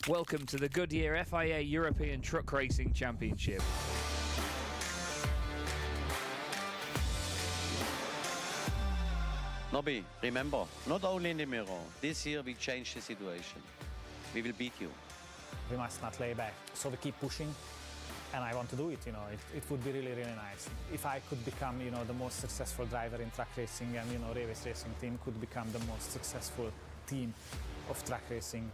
Welcome to the Goodyear FIA European Truck Racing Championship. Nobby, remember, not only in the mirror, this year we change the situation. We will beat you. We must not lay back, so we keep pushing, and I want to do it. It would be really, really nice if I could become, the most successful driver in truck racing, and Reavis Racing team could become the most successful team of truck racing.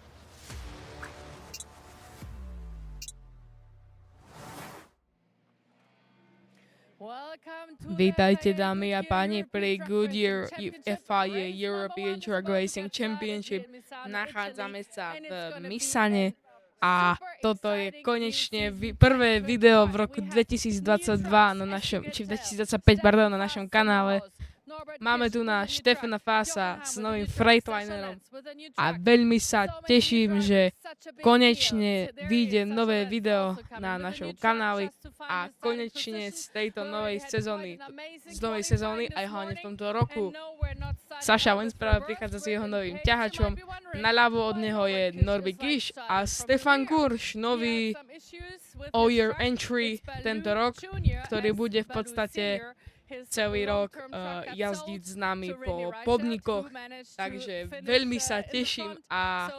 Vítajte dámy a páni pri Goodyear FIA European Truck Racing Championship. Nachádzame sa v Misane a toto je konečne prvé video v roku 2022 na našom, či 2025, pardon, na našom kanále. Máme tu na Štefana Fasa s novým Freightlinerom a veľmi sa teším, že konečne vyjde nové video na našom kanáli a konečne z tejto novej sezóny, aj hlavne v tomto roku, Saša Wentz práve prichádza s jeho novým ťahačom. Naľavo od neho je Norby Kiš a Stefan Kurš, nový All Year Entry tento rok, ktorý bude v podstate celý rok jazdiť s nami po podnikoch, takže veľmi sa teším a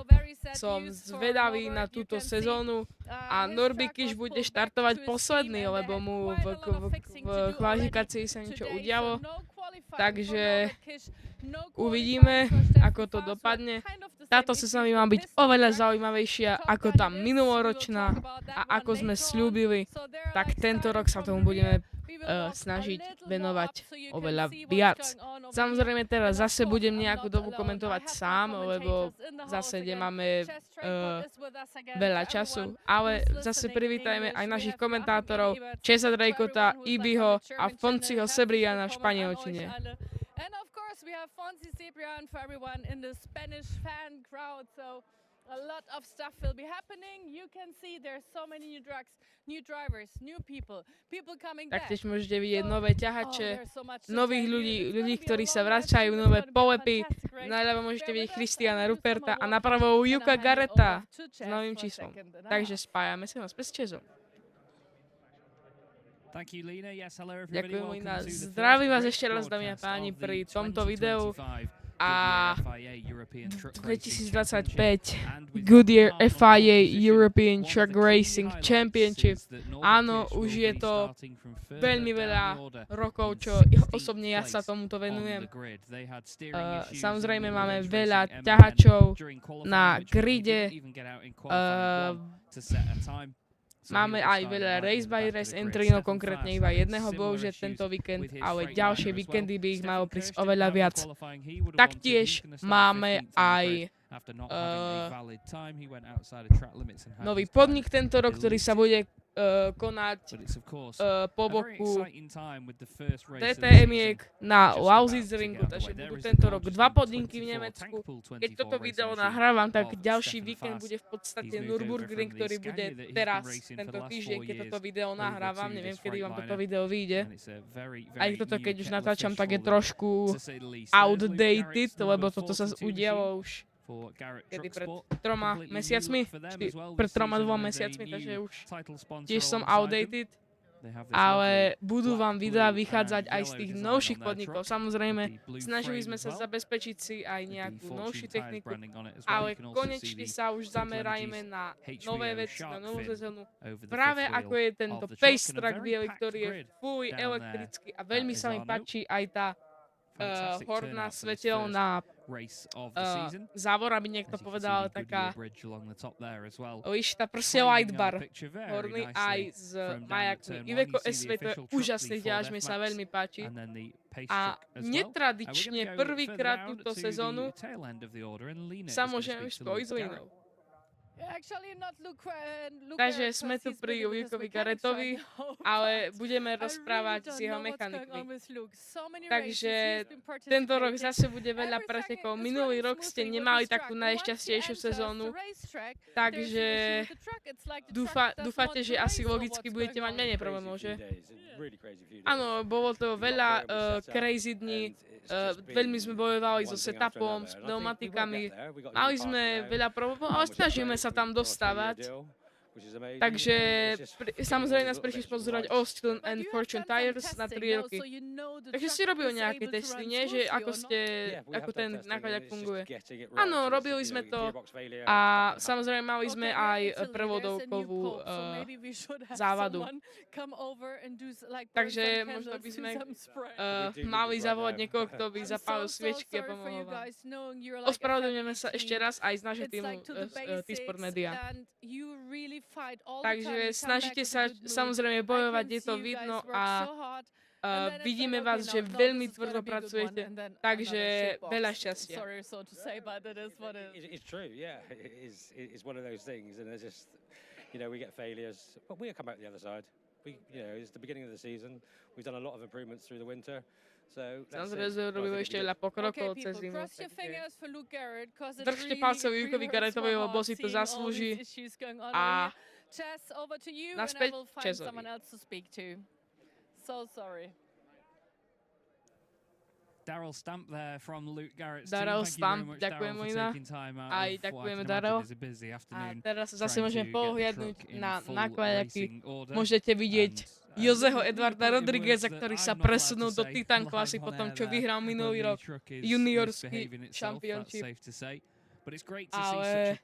som zvedavý na túto sezónu a Norby Kiš bude štartovať posledný, lebo mu v kvalifikácii sa niečo udialo, takže uvidíme, ako to dopadne. Táto sezóna má byť oveľa zaujímavejšia ako tá minuloročná a ako sme sľúbili, tak tento rok sa tomu budeme snažiť venovať oveľa viac. Samozrejme teraz zase budem nejakú dobu komentovať sám, lebo zase nemáme veľa času, ale zase privítajme aj našich komentátorov Chesa Drejkota, Ibiho a Fonciho Sebriana v španielčine. And of course we have Fonzi Cebrian for everyone in the Spanish fan crowd, so a lot of stuff will be happening. You can see there's so many new trucks, new drivers, new people coming back. Taktiež môžete vidieť nové ťahače, nových ľudí, ktorí sa vracajú, nové polepy. Naľavo môžete vidieť Christiana Ruperta a napravo Juka Garreta s novým číslom. Takže spájame sa vás s Česom. Ďakujem, Lina. Zdravím vás ešte raz, dámy a páni, pri tomto videu. A 2025 Goodyear FIA European Truck Racing Championship. Áno, už je to veľmi veľa rokov, čo osobne ja sa tomuto venujem. Samozrejme máme veľa ťahačov na gride. Máme aj veľa race by race entry, no konkrétne iba jedného bohužiaľ tento víkend, ale ďalšie víkendy by ich malo prísť oveľa viac. Taktiež máme aj nový podnik tento rok, ktorý sa bude konať po boku DTM-iek na Lausitzringu, takže budú tento rok dva podniky v Nemecku. Keď toto video nahrávam, tak ďalší víkend bude v podstate Nürburgring, ktorý bude teraz, tento týždeň, keď toto video nahrávam, neviem, kedy vám toto video vyjde. Aj toto, keď už natáčam, tak je trošku outdated, lebo toto sa udialo už kedy pred 3 mesiacmi, pred 2 mesiacmi, takže už tiež som outdated, ale budú vám videá vychádzať aj z tých novších podnikov. Samozrejme, snažili sme sa zabezpečiť si aj nejakú novšiu techniku, ale konečne sa už zamerajme na nové veci, na novú sezónu. Práve ako je tento Pace Track biely, ktorý je fully elektrický a veľmi sa mi páči aj tá horná svetelná závor, aby niekto povedal, taká tá proste light bar horný aj s majakmi. Iveco SV, to je úžasný ťahač, mi sa veľmi páči. A netradične prvýkrát túto sezónu sa môžeme už spojiť s Linou. Takže sme tu pri Lukovi Garrettovi, ale budeme rozprávať s jeho mechanikmi. Takže tento rok zase bude veľa pretekov. Minulý rok ste nemali takú najšťastnejšiu sezónu, takže dúfate, že asi logicky budete mať menej problémov, že? Áno, bolo to veľa crazy dní. veľmi sme bojovali so setupom, s pneumatikami. Mali sme veľa problémov, ale snažíme sa tam dostávať. Takže samozrejme nás prišli sponzorovať Austin and Fortune Tires na 3 roky. Takže si robil nejaké testy, nie? Že ako ten náklad funguje. Áno, robili sme to a samozrejme mali sme aj prevodovkovú závadu. Takže možno by sme mali zavolať niekoho, kto by zapálil sviečky a pomohol vám. Ospravedlňujeme sa ešte raz aj z našej týmu T-Sport Media. Takže snažíte sa samozrejme bojovať, je to vidno a vidíme vás, že veľmi tvrdo pracujete, takže veľa šťastia. It's true, yeah. It's one of those things, and there's just, we get failures, but we'll come out the other side. It's the beginning of the season. We've done a lot of improvements through the winter. Samozrejme, robíme ešte veľa pokrokov cez zimu. Držte palce Lukeovi Garrettovi, lebo si to zaslúži. A naspäť Chesovi. Darrell Stamp there from Luke Garrett's Darrell team. Stamp, ďakujeme Ina. Aj ďakujeme Darrell. A teraz zase môžeme pohľadnúť na nákladáky. Môžete vidieť Joseho Edvarda Rodrigueza, ktorý sa presunul do Titan klasy po tom, čo vyhral minulý rok juniorský championship. Ale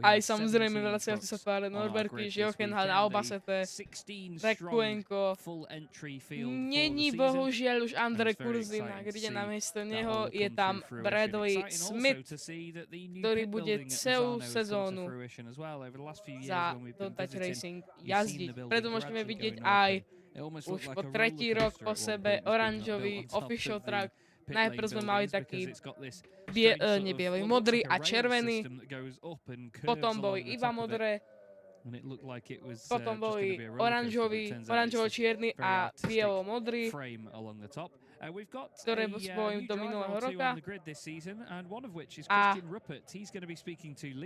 aj samozrejme vraciaci sa tváre Norberty, Jochen-Han, Albacete, Rekuenko. Není bohužiaľ už Andrej Kurzin na gride namiesto neho. Je tam Bradley Smith, ktorý bude celú sezónu za Touch Racing jazdiť. Preto môžeme vidieť aj už po 3. rok po sebe oranžový official track. Najprv sme mali taký modrý a červený, potom boli iba modré, potom boli oranžovo-čierny a bielo-modrý, ktoré boli do minulého roka. A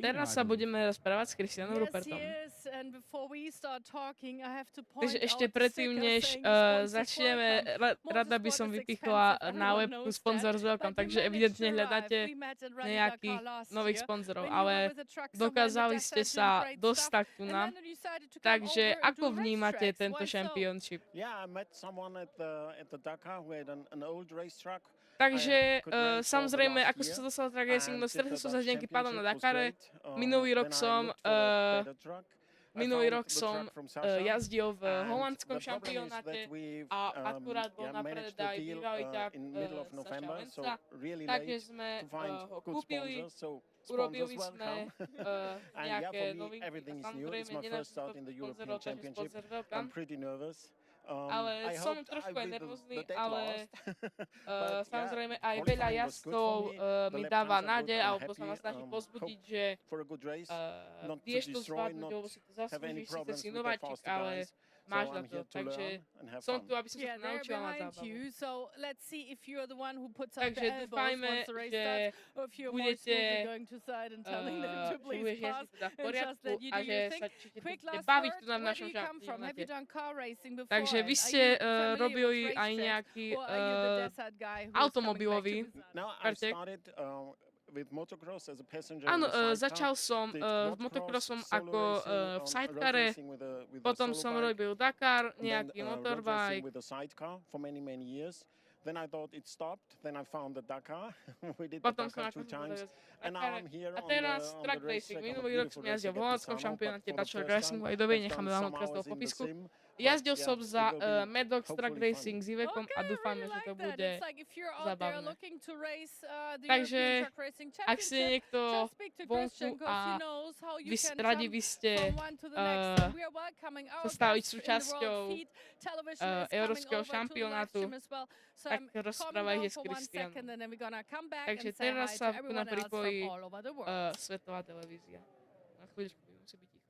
teraz sa budeme rozprávať s Christianom Rupertom. Takže ešte predtým, než začneme, rada by som vypichla nálepku Sponsor s Welcome, takže evidentne hľadáte nejakých nových sponzorov, ale dokázali ste sa dostať tu na. Takže ako vnímate tento championship? Takže samozrejme, ako som sa dostal do track racing, stretol som sa s nejakým pádom na Dakare. Minulý rok jazdil v holandskom šampionáte a akurát bol na predaj bývalý ťah Saša Lenca. Takže sme ho kúpili, urobili sme nejaké novinky a samozrejme nenáš sponzorov, takže sponsor Welcome. Ale som trošku aj nervózny, ale samozrejme aj veľa jazdcov mi dáva nádej, alebo sa ma snaží pozbudiť, že vieš to zvládnuť, lebo si to zaslúžiš, síce si nováčik, ale máš na to, takže som tu, aby som sa to naučila mať zábavu. Takže dúfajme, že budete teda v poriadku a že sa budete baviť tu na našom šampionáte. Takže vy ste robili aj nejaký automobilový pretek. Áno, začal som v motocrossom ako v sidecare, potom som robil Dakar, nejaký motorbike. Potom som ako a teraz track racing. Minulý rok som jazdil v holandskom šampionáte Dutch Track Racing, aj dobe necháme vám odkaz do popisku. Jazdil som za Maddox Track Racing s Ivekom a dúfame, že to bude zabavné. Takže ak ste niekto vonku a radi by ste sa stali súčasťou európskeho šampionátu, tak rozprávajte s Christianom. Takže teraz sa nám pripojí svetová televízia. Na chvíľučku musí byť ticho.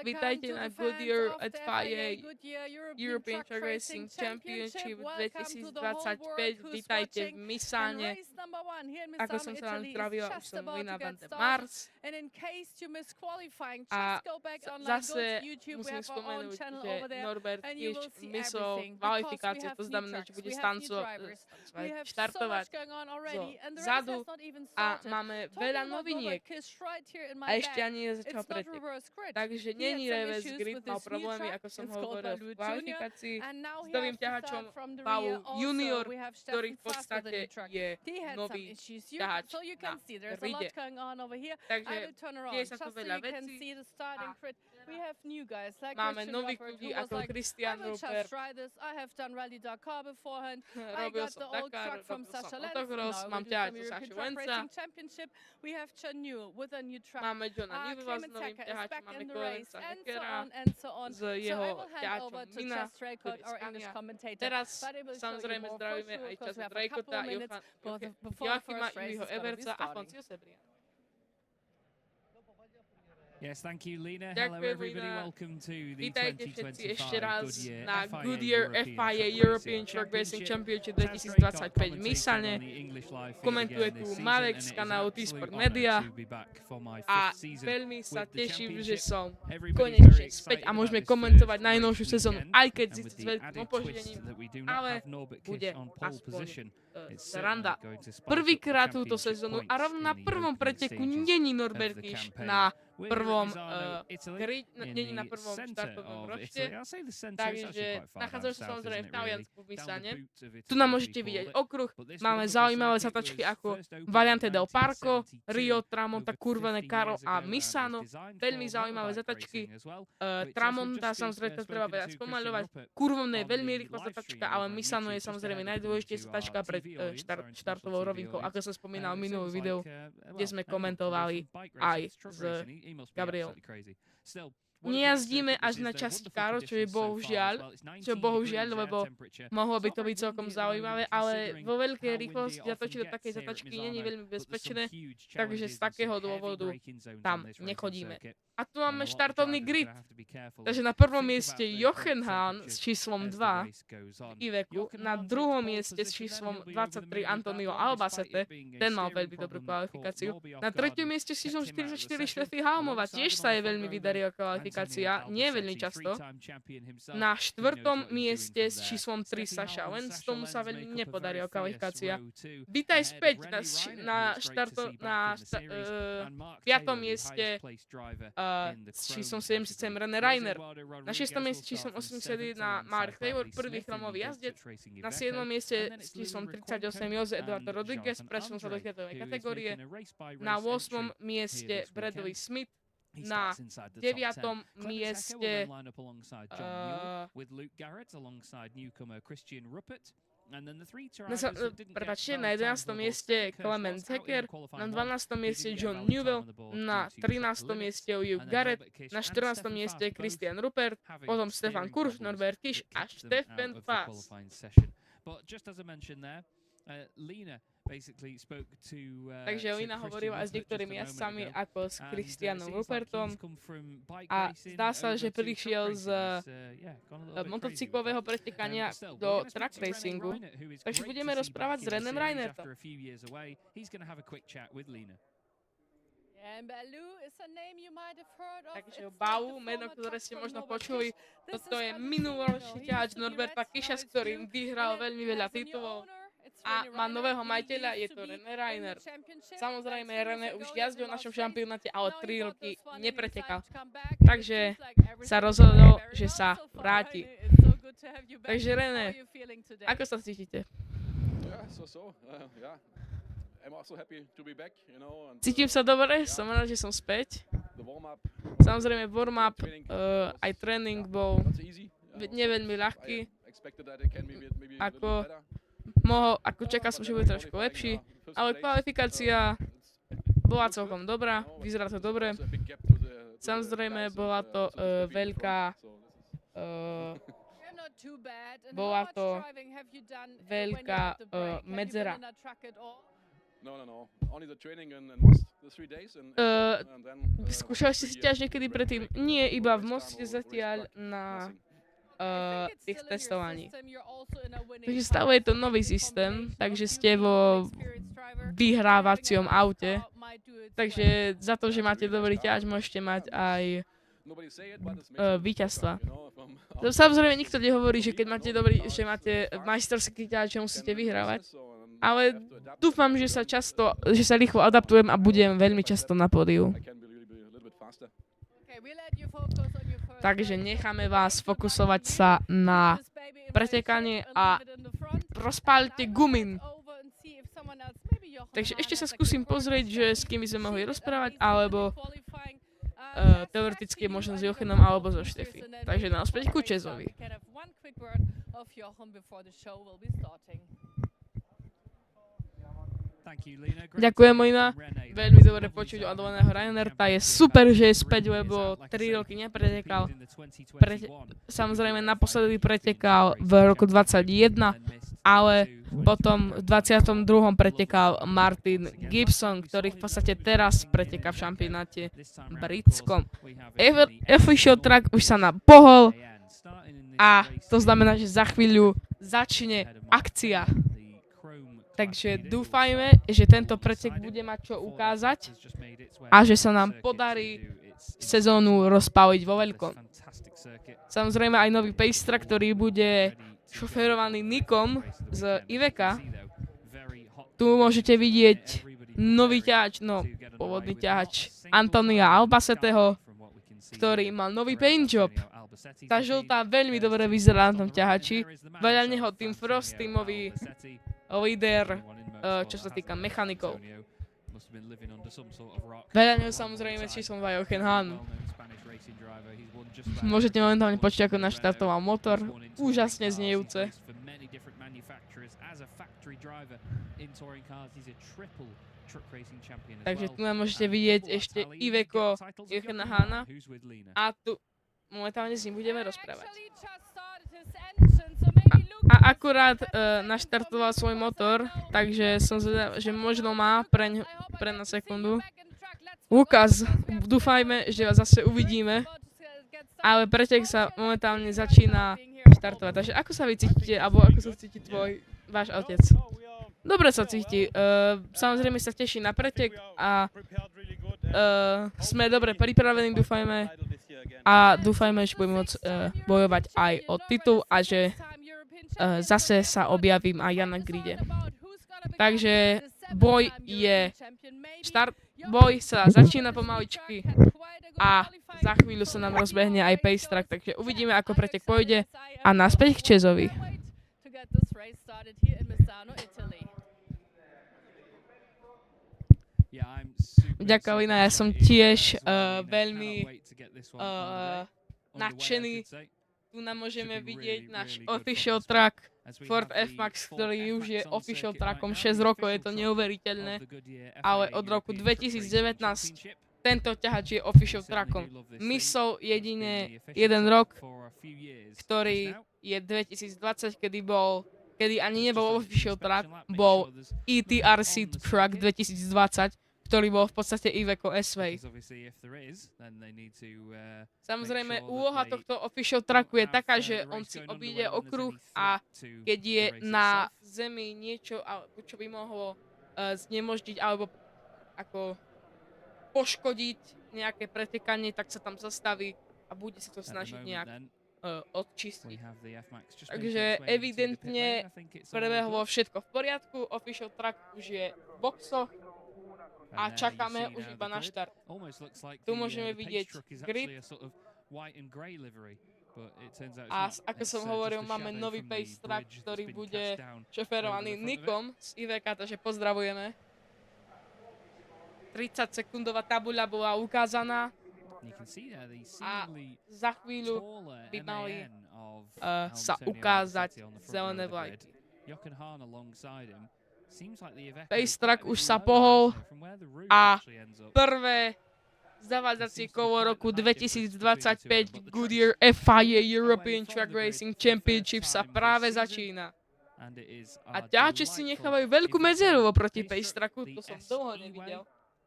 Vítajte na Goodyear FIA European Truck Racing Championship 2025. Vítajte v Misane. Ako som sa vám zdravila, už som Lina van der Mars. A zase musím spomenúť, že Norbert tiež myslel kvalifikácie, to znamená, že bude štartovať zadu a máme veľa noviniek. A ešte ani nezačal pretek. Takže není reverse grid, mal problémy, ako som hovoril v kvalifikácii. S novým ťahačom Bau Junior, ktorý v podstate je nový ťahač na gride. Takže deje sa tu veľa vecí. Máme nových ľudí ako Christian Rupert. Robil som Dakar, robil som Autocross, mám ťahať zo Sašu Lenca. Máme Johna Newella s novým ťahačom, máme Corensa Heckera s jeho ťahačom Mina, ktorý skania. Teraz samozrejme zdravíme aj Chasa Drejkota, Joachima Juliho Everca a Foncio Sebriana. Yes, thank you, Lina. Ďakujem, Hello, everybody. Lina. Welcome to the Vítajte všetci ešte 2025 raz Goodyear na FIA Goodyear FIA European Truck Racing Championship 2025 v Misane. Komentuje tu Marek z kanálu T-Sport Media a veľmi sa teším, že som konečne späť a môžeme komentovať najnovšiu sezónu, aj keď s veľkým opoždením, ale bude aspoň sranda. Prvýkrát túto sezónu a rovno na prvom preteku není Norbert Kiš na prvom štartovom rošte, takže nachádzajú sa samozrejme v Taliansku v Misane. Tu nám môžete vidieť okruh, máme zaujímavé zatačky ako Variante del Parco, Rio, Tramonta, Curvene, Caro a Misano. Veľmi zaujímavé zatačky. Tramonta samozrejme to treba veľa spomaľovať. Curvene je veľmi rýchla zatačka, ale Misano je samozrejme najdôležitejšia zatačka pred štartovou rovinkou, ako som spomínal v minulom videu, kde sme komentovali aj s Gabriel. Nejazdíme až na časť Caro, čo je bohužiaľ, lebo mohlo by to byť celkom zaujímavé, ale vo veľkej rýchlosti zatočiť do takej zatačky není veľmi bezpečné, takže z takého dôvodu tam nechodíme. A tu máme štartovný grid. Takže na prvom mieste Jochen Hahn s číslom 2 Iveku, na druhom mieste s číslom 23 Antonio Albacete, ten mal veľmi dobrú kvalifikáciu. Na treťom mieste s číslom 44 Štefy Halmová, tiež sa jej veľmi vydarila kvalifikácia, nie veľmi často. Na štvrtom mieste s číslom 3 Saša Lenz, tomu sa veľmi nepodarila kvalifikácia. Vítaj späť na piatom mieste s číslom 77 René Reiner. Na 6. mieste s číslom 81 Mark Taylor, prvý chromový jazdec. Na 7. mieste s číslom 38 Jose Eduardo Rodriguez, presunul sa do chytovej kategórie. Na 8. mieste Bradley Smith. Na 9. mieste na 11. mieste Clement Hecker, na 12. mieste John Newell, na 13. mieste Hugh Garrett, na 14. mieste Christian Rupert, potom Stefan Kurš, Norbert Kiš a Stefan Fass. Takže Lina hovorila s niektorými jazdcami ako s Christianom Rupertom a zdá sa, že prišiel z motocyklového pretekania do track racingu. Takže budeme rozprávať s Renem Reinertom. Takže Bau, meno, ktoré ste možno počuli, toto je minuloročný ťahač Norberta Kiša, s ktorým vyhral veľmi veľa titulov. A má nového majiteľa, je to René Reiner. Samozrejme, René už jazdil v našom šampionáte, ale 3 roky nepretekal. Takže sa rozhodol, že sa vráti. Takže René, ako sa cítite? Cítim sa dobre, som rád, že som späť. Samozrejme, warm-up, aj tréning bol neveľmi ľahký. Ako čakal som, že bude trošku lepší, ale kvalifikácia bola celkom dobrá, vyzerá to dobre. Samozrejme, bola to veľká medzera. Skúšali ste si ťaž niekedy predtým? Nie, iba v Moste zatiaľ na tých testovaní. Takže stále je to nový systém, takže ste vo vyhrávacom aute. Takže za to, že máte dobrý ťaž, môžete mať aj víťazstva. Samozrejme, nikto nehovorí, že keď máte dobrý, že máte majsterský ťaž, že musíte vyhrávať. Ale dúfam, že sa rýchlo adaptujem a budem veľmi často na pódiu. Takže necháme vás fokusovať sa na pretekanie a rozpálte gumin. Takže ešte sa skúsim pozrieť, že s kým by sme mohli rozprávať, alebo teoreticky možno s Jochenom alebo so Štefy. Takže naspäť ku Čezovi. Ďakujem, Lina. Veľmi dobre počuť od Leného Reinerta. Je super, že je späť, lebo 3 roky nepretekal. Samozrejme, naposledy pretekal v roku 2021, ale potom v 22. pretekal Martin Gibson, ktorý v podstate teraz preteká v šampionáte britskom. Official track už sa napohol a to znamená, že za chvíľu začne akcia. Takže dúfajme, že tento pretek bude mať čo ukázať a že sa nám podarí sezónu rozpáliť vo veľkom. Samozrejme aj nový pacer, ktorý bude šoférovaný Nikom z Iveka. Tu môžete vidieť nový ťahač, pôvodný ťahač Antonia Albaseteho, ktorý mal nový paint job. Tá žltá veľmi dobre vyzerá na tom ťahači. Veľa neho Tim Frost, tímový líder, čo sa týka mechanikov. Veľa neho samozrejme číslom Jochen Hahn. Môžete momentálne počuť, ako naštartoval motor. Úžasne znejúce. Takže tu nám môžete vidieť ešte Iveco Jochena Hahna. A tu momentálne s ním budeme rozprávať. A akurát naštartoval svoj motor, takže som zvedavý, že možno má pre na sekundu. Lukas, dúfajme, že vás zase uvidíme, ale pretek sa momentálne začína štartovať. Takže ako sa vy cítite, alebo ako sa cíti váš otec? Dobre sa cíti. Samozrejme sa teší na pretek a sme dobre pripravení, dúfajme. A dúfajme, že budeme môcť bojovať aj o titul a že zase sa objavím aj ja na gride. Takže boj sa začína pomaličky a za chvíľu sa nám rozbehne aj pace track, takže uvidíme, ako pretek pôjde a naspäť k Čezovi. Ďakujem, Lina, ja som tiež veľmi nadšený. Tu nám môžeme vidieť náš official track Ford F-Max, ktorý už je official trackom 6 rokov, je to neuveriteľné, ale od roku 2019 tento ťahač je official trackom. Misol jedine 1 rok, ktorý je 2020, kedy ani nebol official track, bol ETRC Track 2020, ktorý bol v podstate Iveco S-Way. Samozrejme, úloha tohto official tracku je taká, že on si obíde okruh a keď je na zemi niečo, čo by mohlo znemožniť alebo ako poškodiť nejaké pretekanie, tak sa tam zastaví a bude sa to snažiť nejak odčistiť. Takže evidentne prebehlo všetko v poriadku, official track už je v boxoch a čakáme už iba na štart. Tu môžeme vidieť grid. A ako som hovoril, máme nový pace track, ktorý bude šoferovaný Nikom z Iveka, takže pozdravujeme. 30-sekundová tabuľa bola ukázaná a za chvíľu by mali sa ukázať zelené vlajky. Pace track už sa pohol a prvé zavádzacie kolo roku 2025 Goodyear FIA European Truck Racing Championship sa práve začína. A ťahači si nechávajú veľkú medzeru oproti Pacetracku, to som dlho nevidel.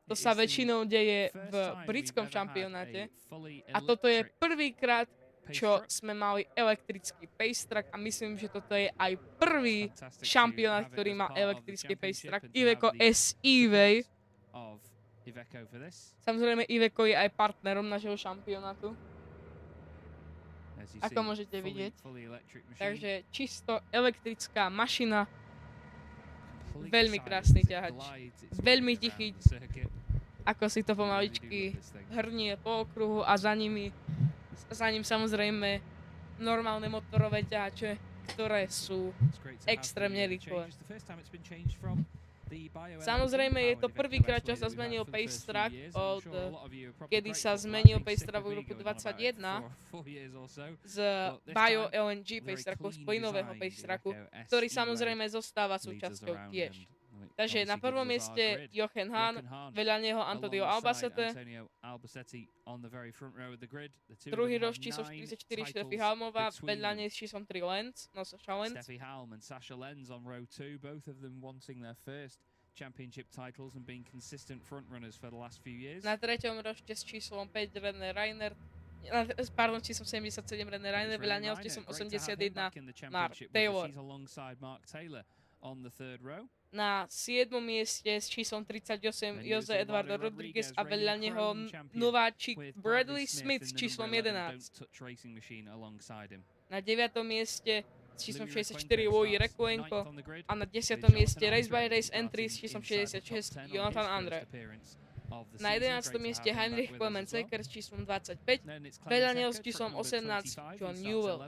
To sa väčšinou deje v britskom šampionáte. A toto je prvýkrát, čo sme mali elektrický Pacetrack a myslím, že toto je aj prvý šampionát, ktorý má elektrický Pacetrack. Iveco S-E-Way. Samozrejme, Iveco je aj partnerom našeho šampionátu. Ako môžete vidieť. Takže čisto elektrická mašina. Veľmi krásny ťahač. Veľmi tichý. Ako si to pomaličky hrnie po okruhu a za ním samozrejme normálne motorové ťahače, ktoré sú extrémne rýchle. Samozrejme je to prvýkrát, čo sa zmenil Pacetrack od kedy sa zmenil Pacetrack v roku 2021 z Bio-LNG Pacetracku, z plynového Pacetracku, ktorý samozrejme zostáva súčasťou tiež. Takže na prvom mieste Jochen Hahn, vedľa neho Antonio Albacete, druhý roh číslo 44 Steffi Halmová, vedľa nej s číslom 3 Lenz, Sasha Lenz. Steffi Halm and Sasha Lenz on row 2, both of them wanting their first championship titles and being consistent front runners for the last few years. Na treťom rošte s číslom 5 René Reiner, pardon, číslom 77 René Reiner, veľa neho s číslom 81 Mark Taylor. Na 7. mieste s číslom 38 Jose Eduardo Rodriguez a veľa neho nováčik Bradley Smith s číslom 11. Na 9. mieste s číslom 64 Louis Recuenco a na 10. mieste Race by Race Entry s číslom 66 Jonathan Andre. Na 11. mieste Heinrich Clement Secker s číslom 25, veľa neho s číslom 18 John Newell.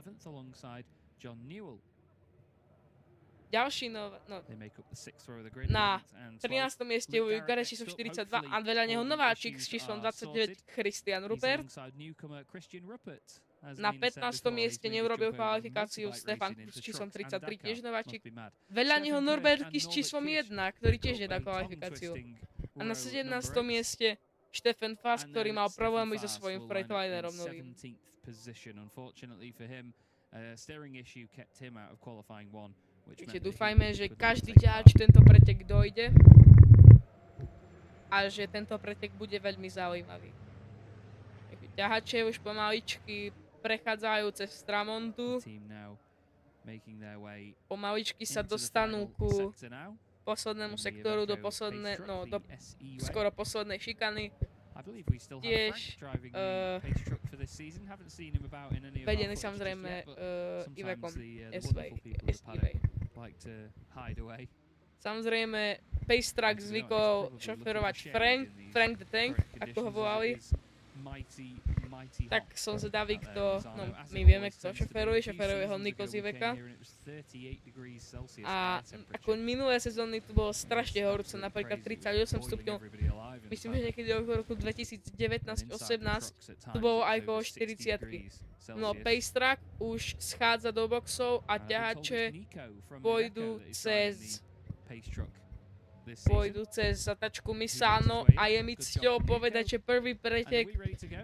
Ďalší na 13. mieste Louis Garret s číslom 42 a veľa neho nováčik s číslom 29 Christian Rupert. Na 15. mieste neurobil kvalifikáciu Stefan Kuch s číslom 33, tiež nováčik. Veľa neho Norbert Kiss s číslom 1, ktorý tiež nedá kvalifikáciu. A na 17. mieste Stefan Fass, ktorý mal problémy so svojím Freightlinerom novým. Takže dúfajme, že každý ťahač tento pretek dojde a že tento pretek bude veľmi zaujímavý. Ťahače už pomaličky prechádzajú cez Stramontu. Pomaličky sa dostanú ku poslednému sektoru, do skoro poslednej šikany. Tiež vedený samozrejme Ivecom S-Way. Samozrejme Pacetrack zvykol šoferovať Frank the Tank, ako ho volali. Tak som zvedavý, kto, my vieme, kto šoferuje ho Nico Ziveka. A ako minulé sezóny tu bolo strašne horúco, napríklad 38 stupňov. Myslím, že niekedy v roku 2019-18 tu bolo aj okolo 40-ky. No Pacetrack už schádza do boxov a ťahače pôjdu cez zatačku Misano a je mi cťou povedať, že prvý pretek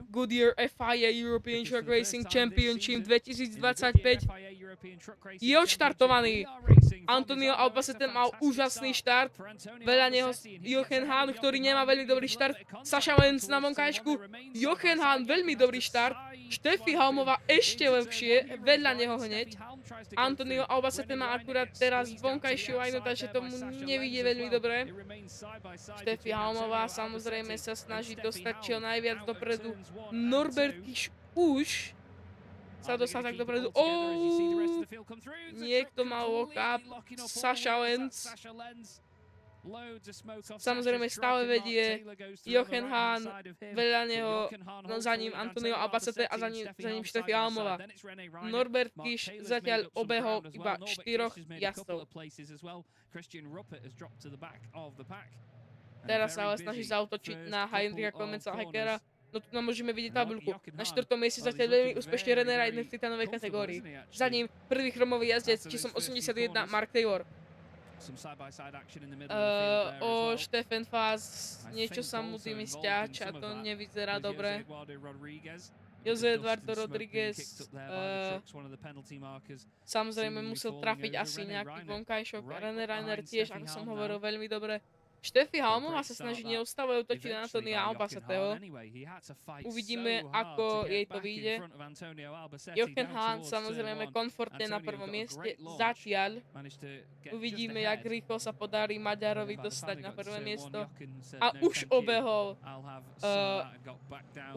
Goodyear FIA European Truck Racing Championship 2025 je odštartovaný. Antonio Albacete mal úžasný štart, veľa neho Jochen Hahn, ktorý nemá veľmi dobrý štart, Sasha Lenz na vonkajšku, Jochen Hahn veľmi dobrý štart, Steffi Halmová ešte lepšie, vedľa neho hneď. Antonio Albacete má akurát teraz vonkajšiu lajnu, takže tomu nevidie veľmi dobre. Steffi Halmová samozrejme sa snaží dostať čo najviac dopredu. Norbert Kiss už sa dostal tak dopredu. Niekto mal lock-up. Sasha Lenz. Samozrejme stále vedie Jochen Hahn, veľa neho, za ním Antonio Albacete a za ním Steffi Halmová. Norbert Kiss zatiaľ obehol iba 4 jazdcov. Teraz sa ale snaží zaútočiť na Heinricha Clemensa Heckera. No tu nám môžeme vidieť tabuľku. Na 4. mieste zatiaľ veľmi úspešne René Reiner v titanovej kategórii. Za ním prvý chromový jazdec číslom 81 Mark Taylor. Stefan Fass, niečo sa mu tým sťač a to nevyzerá dobre. Jose Eduardo Rodriguez samozrejme musel trafiť asi nejaký vonkajšok. René Reiner tiež, ako som hovoril, veľmi dobre. Steffi Halmová sa snaží neustále útočiť na Antonia Albaceteho. Uvidíme, ako jej to vyjde. Jochen Hahn samozrejme komfortne na prvom mieste. Zatiaľ uvidíme, jak rýchlo sa podarí Maďarovi dostať na prvé miesto. A už obehol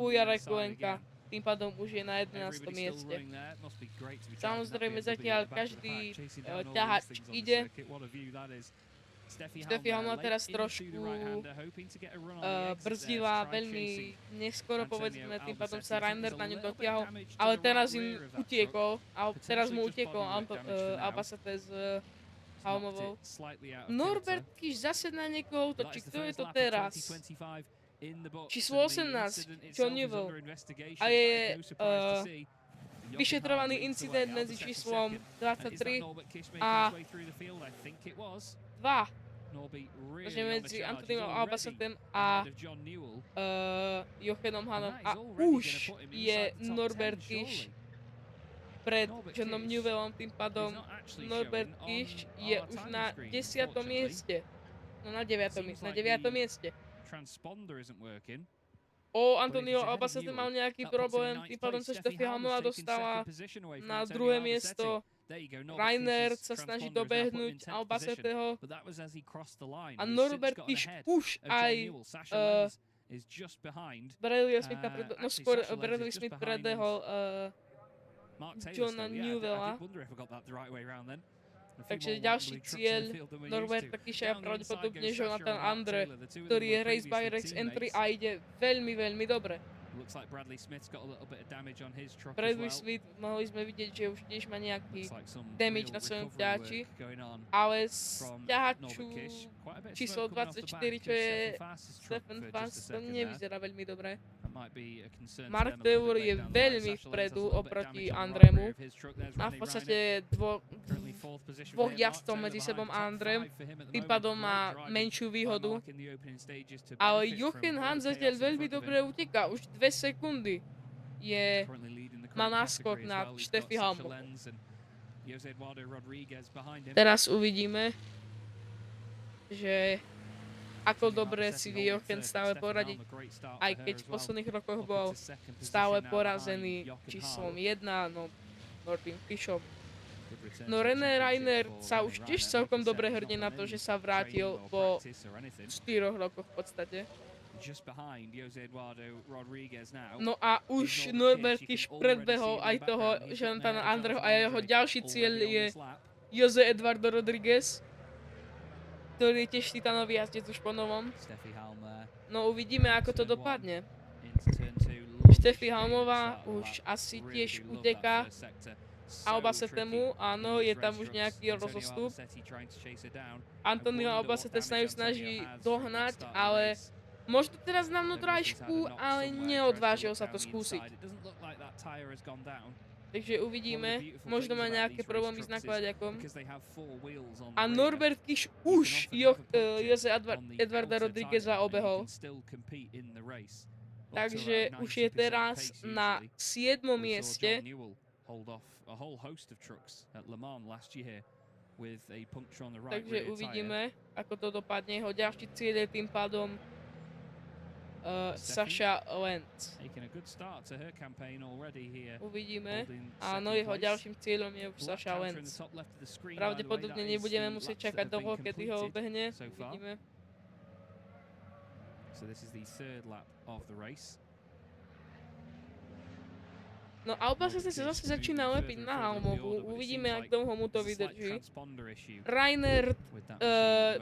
Uja Rekulenka. Tým pádom už je na 11. mieste. Samozrejme zatiaľ každý ťahač ide. Steffi Halmová teraz trošku brzdila veľmi neskoro, povedzme, tým pádom sa Reiner na ňu dotiahol, ale teraz im utiekol, teraz mu utiekol Albacete s Halmovou. Norbert Kiš zase na niekoho útočí, kto je to teraz? Číslo 18, John Newell. A je vyšetrovaný incident medzi číslom 23 a 2. Takže medzi Antoniom Albacetem a Jochenom Hannom. A už je Norbert Kiš pred Johnom Newellom, tým pádom Norbert Kiš je už na 10. mieste. No na 9. mieste. Antonio Albacete mal nejaký problém, tým pádom sa Steffi Halmová dostala na druhé miesto. Reiner sa snaží dobehnúť Albaceteho a Norbert Kiš už aj Bradley Smith predbehol Johna Newella. Takže ďalší cieľ Norberta Kiša je pravdepodobne Jonathan Andre, ktorý je Race by Race entry a ide veľmi, veľmi dobre. Bradley Smith, mohli sme vidieť, že už tiež má nejaký damage na svojom ťahači, ale z ťahaču číslo 24, čo je Stefan Fast, to nevyzerá veľmi dobre. Mark Taylor je veľmi vpredu oproti Andremu. Má v podstate dvoch jazdcov medzi sebou a Andrem, tým pádom má menšiu výhodu. Ale Jochen Hahn zatiaľ veľmi dobre uteká, už 2 sekundy má náskok na Steffi Halmovú. Teraz uvidíme, že ako dobre si vie Jochen stále poradiť, aj keď v posledných rokoch bol stále porazený číslom 1, no Norbert Kišom. No René Reiner sa už tiež celkom dobre hrdí na to, že sa vrátil po 4 rokoch v podstate. No a už Norbert Kiš predbehol aj toho Jonathana Andreho a jeho ďalší cieľ je Jose Eduardo Rodriguez, ktorý je tiež titánový jazdec už po novom. No uvidíme, ako to dopadne. Steffi Halmová už asi tiež uteká Albacetemu, áno, je tam už nejaký rozostup. Antonio Albacete sa ju snaží dohnať, ale možno teraz na vnútrajšku, ale neodvážil sa to skúsiť. Takže uvidíme, možno má nejaké problémy s nakladiakom. A Norbert Kiš už Jose Eduarda Rodrigueza obehol. Takže už je teraz na 7. mieste. Takže uvidíme, ako to dopadne. Jeho ďalší cieľ je tým pádom Sasha Lentz. Uvidíme. Áno, jeho ďalším cieľom je už Sasha Lentz. Pravdepodobne nebudeme musieť čakať dlho, kedy ho obehne. Uvidíme. No Albacete sa zase začína lepiť na Halmovú. Uvidíme, ak dlho mu to vydrží. Reiner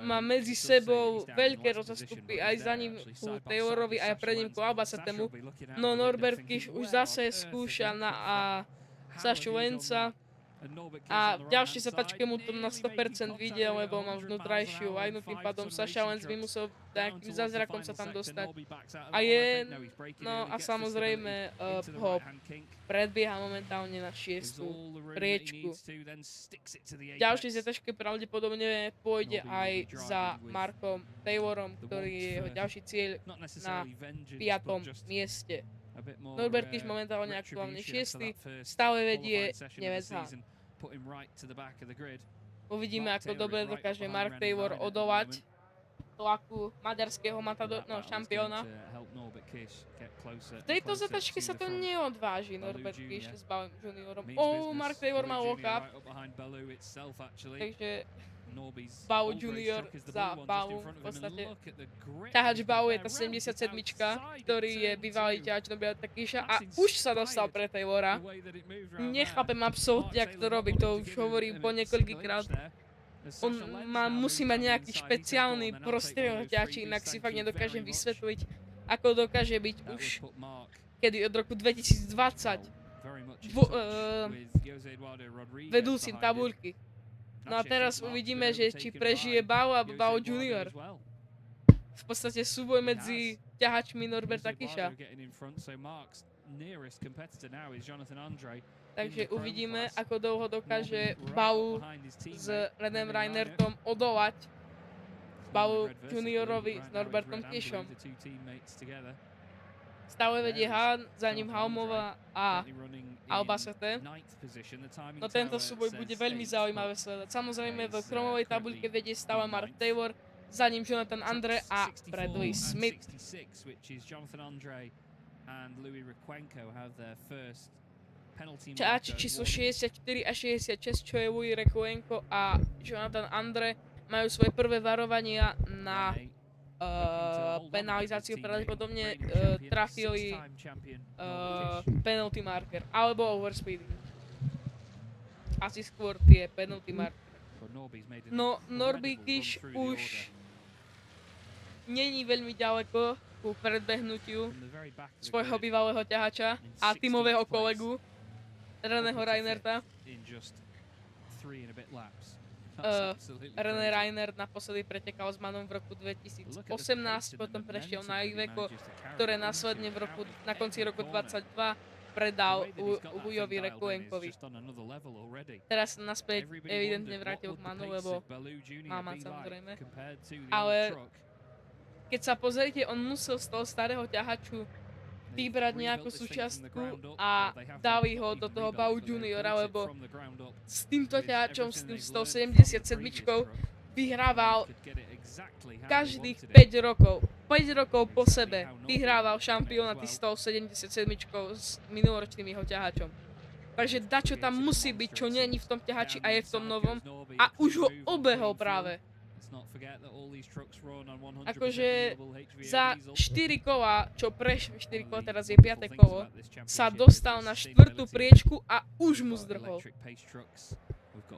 má medzi sebou veľké rozostupy, aj za ním ku Taylorovi, aj pred ním ku Albacetemu. No Norbert Kiš už zase skúša na Sašu Lentza. A ďalšie sedačke mu to na 100% vidie, lebo mám vnútrajšiu lajnu, tým pádom Sasha Lentz by musel nejakým zázrakom sa tam dostať. A je, no a samozrejme ho predbieha momentálne na 6. priečku. Ďalšie sedačke pravdepodobne pôjde aj za Markom Taylorom, ktorý je jeho ďalší cieľ na 5. mieste. a bit more Norbert Kiš momentálne aktuálne retribution 6. after that first Stále vedie qualifying session of the Nemec Hahn. season, put him right to the back of the grid. Uvidíme, Mark ako Taylor dobre is right dokáže behind Mark Rene Taylor Ryan at the odolať moment. tlaku maďarského That matadorného battle is going šampióna. to help Norbert Kiš get closer V and tejto closer zatačke to sa the to front. neodváži Balou Norbert Jr. Kiš s Balou juniorom. Means Oh, business. Mark Taylor má Balou Jr. walk-up, right up behind Balou itself, actually. takže Norby's Balou old race junior truck is the za blue one just in Balou front v of him, and podstate. look at the grip Ťahač he's got Balou je there. tá Ramsey 77, outside ktorý je turn bývalý two. ťahač Norberta Kiša a That's už sa dostal inspired pre Taylora. the way that it moved around Nechápem there. absolútne, Mark jak to Taylor robí, not to wanting už to give hovorím him po a niekoľkýkrát. glitch there. As On Sasha Lenz má, now musí moves mať down the nejaký inside, he's špeciálny taken on and I'll take prostriedok one of those ťahačí, freebies, inak si thank fakt you nedokážem very much. vysvetliť, ako dokáže byť That už would put Mark kedy od roku 2020 very much in vo- touch with Jose Eduardo Rodriguez vedúcim behind him. tabuľky. No a Actually, I teraz think Mark's uvidíme, been že či overtaken prežije by Balou alebo Jose Balou Eduardo junior. as well. V podstate súboj medzi ťahačmi Norberta Jose Kiša. Eduardo getting in front, so Mark's nearest competitor now is Jonathan Andre. Takže in the Chrome uvidíme, class. ako dlho dokáže Norby right Balou up behind his s teammate, Renem Rene Reinertom odolať Former Balou red versus juniorovi blue, s right now it's Norbertom red and Kišom. blue, the two teammates together. Stále vedie There is Hahn, za ním Jonathan Haumová Andre, a currently running in Albacete. ninth position. The timing No tento tower súboj says bude veľmi eighth, zaujímavé but sledovať. Samozrejme v is, chromovej currently tabuľke vedie stále in Mark ninth. Taylor, za ním Jonathan Andre Trucks a 64 Bradley and Smith. 66, which is Jonathan Andre and Louis Requenco have their first penalty Čači marker číslo warning. 64 a 66, čo je Louis Recuenco a Jonathan Andre, majú svoje prvé varovania na Rene looking to hold on to penalizáciu. his teammate, Pravdepodobne reigning champion, trafili six-time champion Norbert Kiš. penalty marker alebo overspeeding. Asi skôr tie penalty marker. But Norby's made an No, Norby incredible Kiš run through the už order. není veľmi ďaleko ku predbehnutiu From the very back of the svojho grid bývalého ťahača a tímového kolegu Reného Reinerta. in just 3 and a bit laps. Uh, That's absolutely René crazy. Reiner naposledy pretekal s Manom v roku Look at the pace 2018, and the potom prešiel momentum na that he Iveco, manages to carry ktoré into následne v and roku, out of na konci every roku corner. 22 The predal way that he's got that thing Lujovi dialed in is Rekuenkovi. just on another level already. Teraz sa naspäť Everybody evidentne wondered vrátil what k would Manu, the lebo pace of Balou Jr. má be samozrejme. like compared to the Ale old truck. keď sa pozrite, on musel z toho starého ťahaču They've vybrať rebuilt nejakú this thing from the súčiastku ground up. a Well, they have dali not ho even do toho rebuilt Balou it, but they've juniora, built it lebo from the ground up s týmto with ťahačom, s everything tým they've learned from the 177 previous truck. vyhrával Could get it exactly how they každých wanted it. 5 rokov. 5 rokov po sebe vyhrával šampionáty 177 s minuloročným jeho ťahačom. Takže dačo tam musí byť, čo není v tom ťahači a je v tom novom a už ho obehol práve. Akože za 4 kola, čo prešli 4 kola, teraz je 5. kolo, sa dostal na 4. priečku a už mu zdrhol.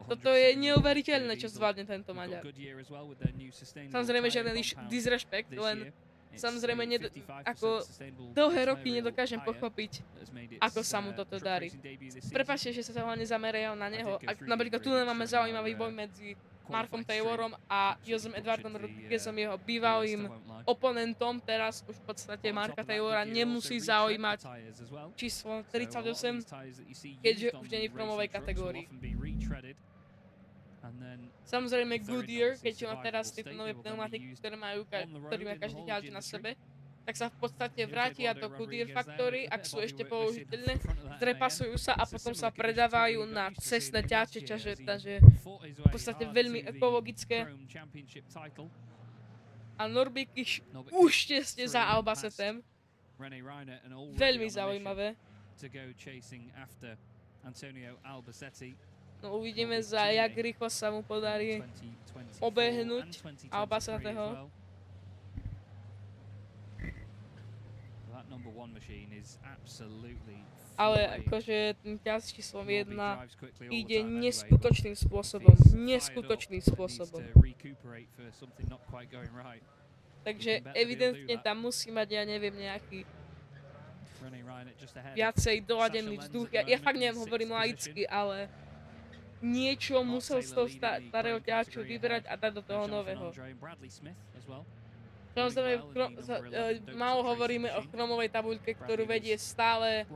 Toto je neuveriteľné, čo zvládne tento Maďar. Samozrejme, žiaden disrespekt, len samozrejme ako dlhé roky nedokážem pochopiť, ako sa mu toto darí. Prepáčte, že sa hlavne zamerajú na neho. Napríklad tu máme zaujímavý boj medzi Markom Taylorom a Josem Eduardom Rodriguezom, jeho bývalým oponentom. Teraz už v podstate Marka Taylora nemusí zaujímať číslo 38, keďže už nie je v chromovej kategórii. Samozrejme Goodyear, keďže má teraz tieto nové pneumatiky, ktoré má každý ťahač na sebe, tak sa v podstate vrátia do Goodyear Factory, ak sú ešte použiteľné, trepasujú sa a potom sa predávajú na cestné ťahače, takže v podstate veľmi ekologické. A Norby Kiš už tesne za Albacetem. Veľmi zaujímavé. No uvidíme, jak rýchlo sa mu podarí obehnúť Albaceteho. Ale akože ten ťaz číslom 1 ide neskutočným spôsobom. Neskutočným spôsobom. Takže evidentne tam musí mať, ja neviem, nejaký viacej doladený vzduch. Ja fakt neviem, hovorím laicky, ale niečo musel z toho starého ťahaču vybrať a dať do toho nového. Samozrejme, málo hovoríme o chromovej tabuľke, ktorú vedie stále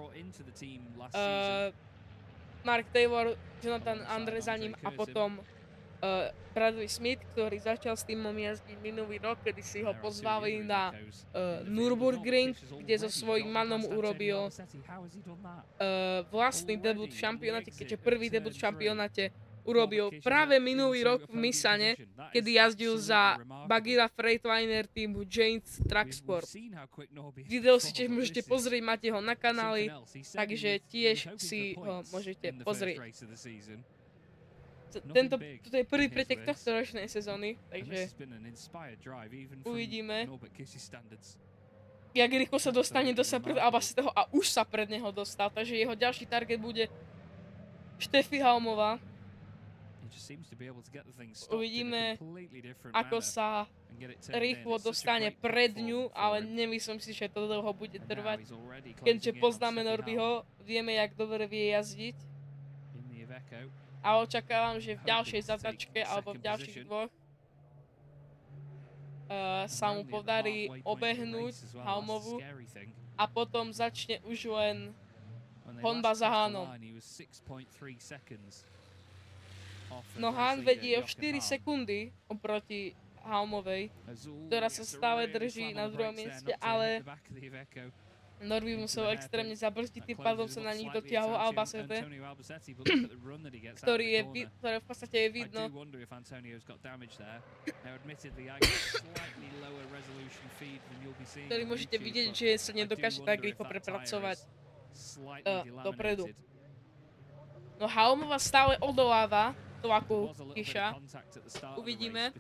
Mark Taylor, Jonathan Andre za ním a potom Bradley Smith, ktorý začal s týmom jazdiť minulý rok, kedy si ho pozvali na Nürburgring, kde so svojím manom urobil vlastný debut v šampionáte, keďže prvý debut v šampionáte urobil práve minulý rok v Missane, kedy jazdil za Bagheera Freightliner týmu James Tracksport. Video si tiež môžete pozrieť, máte ho na kanáli, takže tiež si ho môžete pozrieť. Toto je prvý pretek tohto ročnej sezóny, takže uvidíme, jak rýchlo sa dostane do Albacetteho a už sa pred neho dostal, takže jeho ďalší target bude Steffi Halmová. Uvidíme, ako sa rýchlo dostane pred ňu, ale nemyslím si, že to dlho bude trvať. Keďže poznáme Norbyho, vieme, jak dobre vie jazdiť. A očakávam, že v ďalšej zatačke alebo v ďalších dvoch sa mu podarí obehnúť Halmovu a potom začne už len honba za Hánom. No Hán vedie o 4 sekundy oproti Halmovej, ktorá sa stále drží na druhom mieste, ale Norby musel extrémne zabrzdiť, tým pádom sa na nich dotiahol Albacete, ktoré v podstate je vidno. Ktorý môžete vidieť, že sa nedokáže tak rýchlo prepracovať dopredu. No Halmová stále odoláva tlaku Kisha. Uvidíme,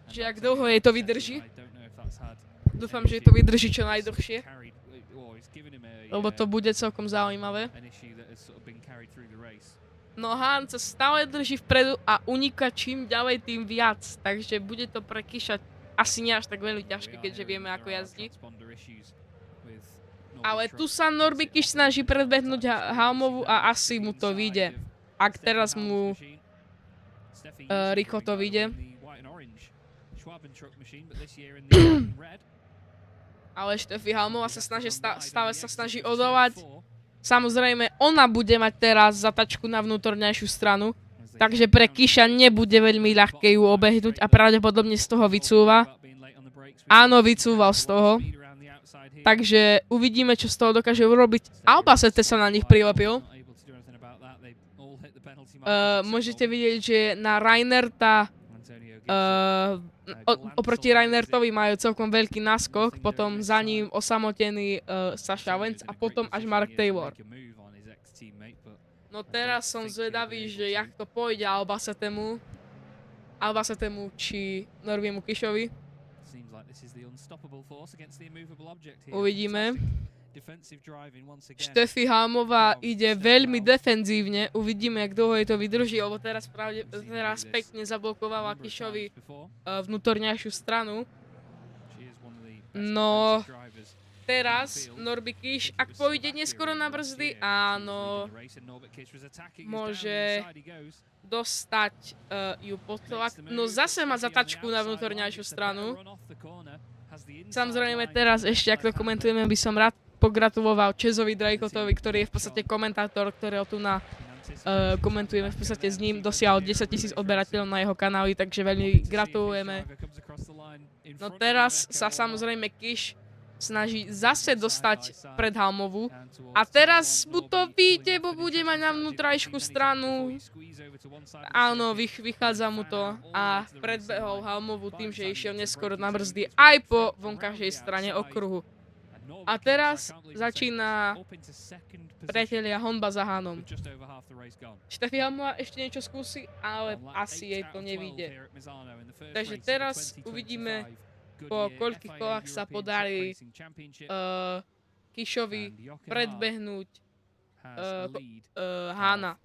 že jak dlho jej to vydrží. Dúfam, že to vydrží čo najdlhšie, lebo to bude celkom zaujímavé. No Hán sa stále drží vpredu a uniká čím ďalej tým viac, takže bude to pre Kisha asi nie až tak veľmi ťažké, keďže vieme, ako jazdí. Ale tu sa Norby Kish snaží predbehnúť Halmovu a asi mu to vyjde. Ak teraz mu rýchlo to vyjde. Ale Steffi Halmová sa stále sa snaží odolať. Samozrejme, ona bude mať teraz zatačku na vnútornejšiu stranu, takže pre Kisha nebude veľmi ľahké ju obehnúť a pravdepodobne z toho vycúva. Áno, vycúval z toho. Takže uvidíme, čo z toho dokáže urobiť. Albacete sa na nich prilepil. Môžete vidieť, že na Reinerta oproti Reinertovi majú celkom veľký náskok, potom za ním osamotený Sasha Wentz a potom až Mark Taylor. No teraz som zvedavý, že jak to pôjde Albacetemu či Norbymu Kishovi. Uvidíme. Steffi Halmová ide veľmi defenzívne, uvidíme, jak dlho jej to vydrží, lebo teraz pekne zablokovala Kishovi vnútornejšiu stranu. No, teraz Norby Kish, ak pôjde neskoro na brzdy, áno, môže dostať ju pod tlak. No zase má zatačku na vnútornejšiu stranu. Samozrejme teraz ešte, ak to komentujeme, by som rád pogratuloval Chaseovi Dracotovi, ktorý je v podstate komentátor, ktorého tu komentujeme v podstate s ním. Dosiahol 10 000 odberateľov na jeho kanály, takže veľmi gratulujeme. No teraz sa samozrejme Kish snaží zase dostať pred Halmovu. A teraz mu to vyjde, bo bude mať na vnútrajšiu stranu. Áno, vychádza mu to a predbehol Halmovu tým, že išiel neskoro na brzdy aj po vonkajšej strane okruhu. A teraz začína, priatelia, honba za Hánom. Steffi Halmová ešte niečo skúsi, ale asi jej to nevyjde. Takže teraz uvidíme, po koľkých kolách sa podarí Kishovi predbehnúť Hána.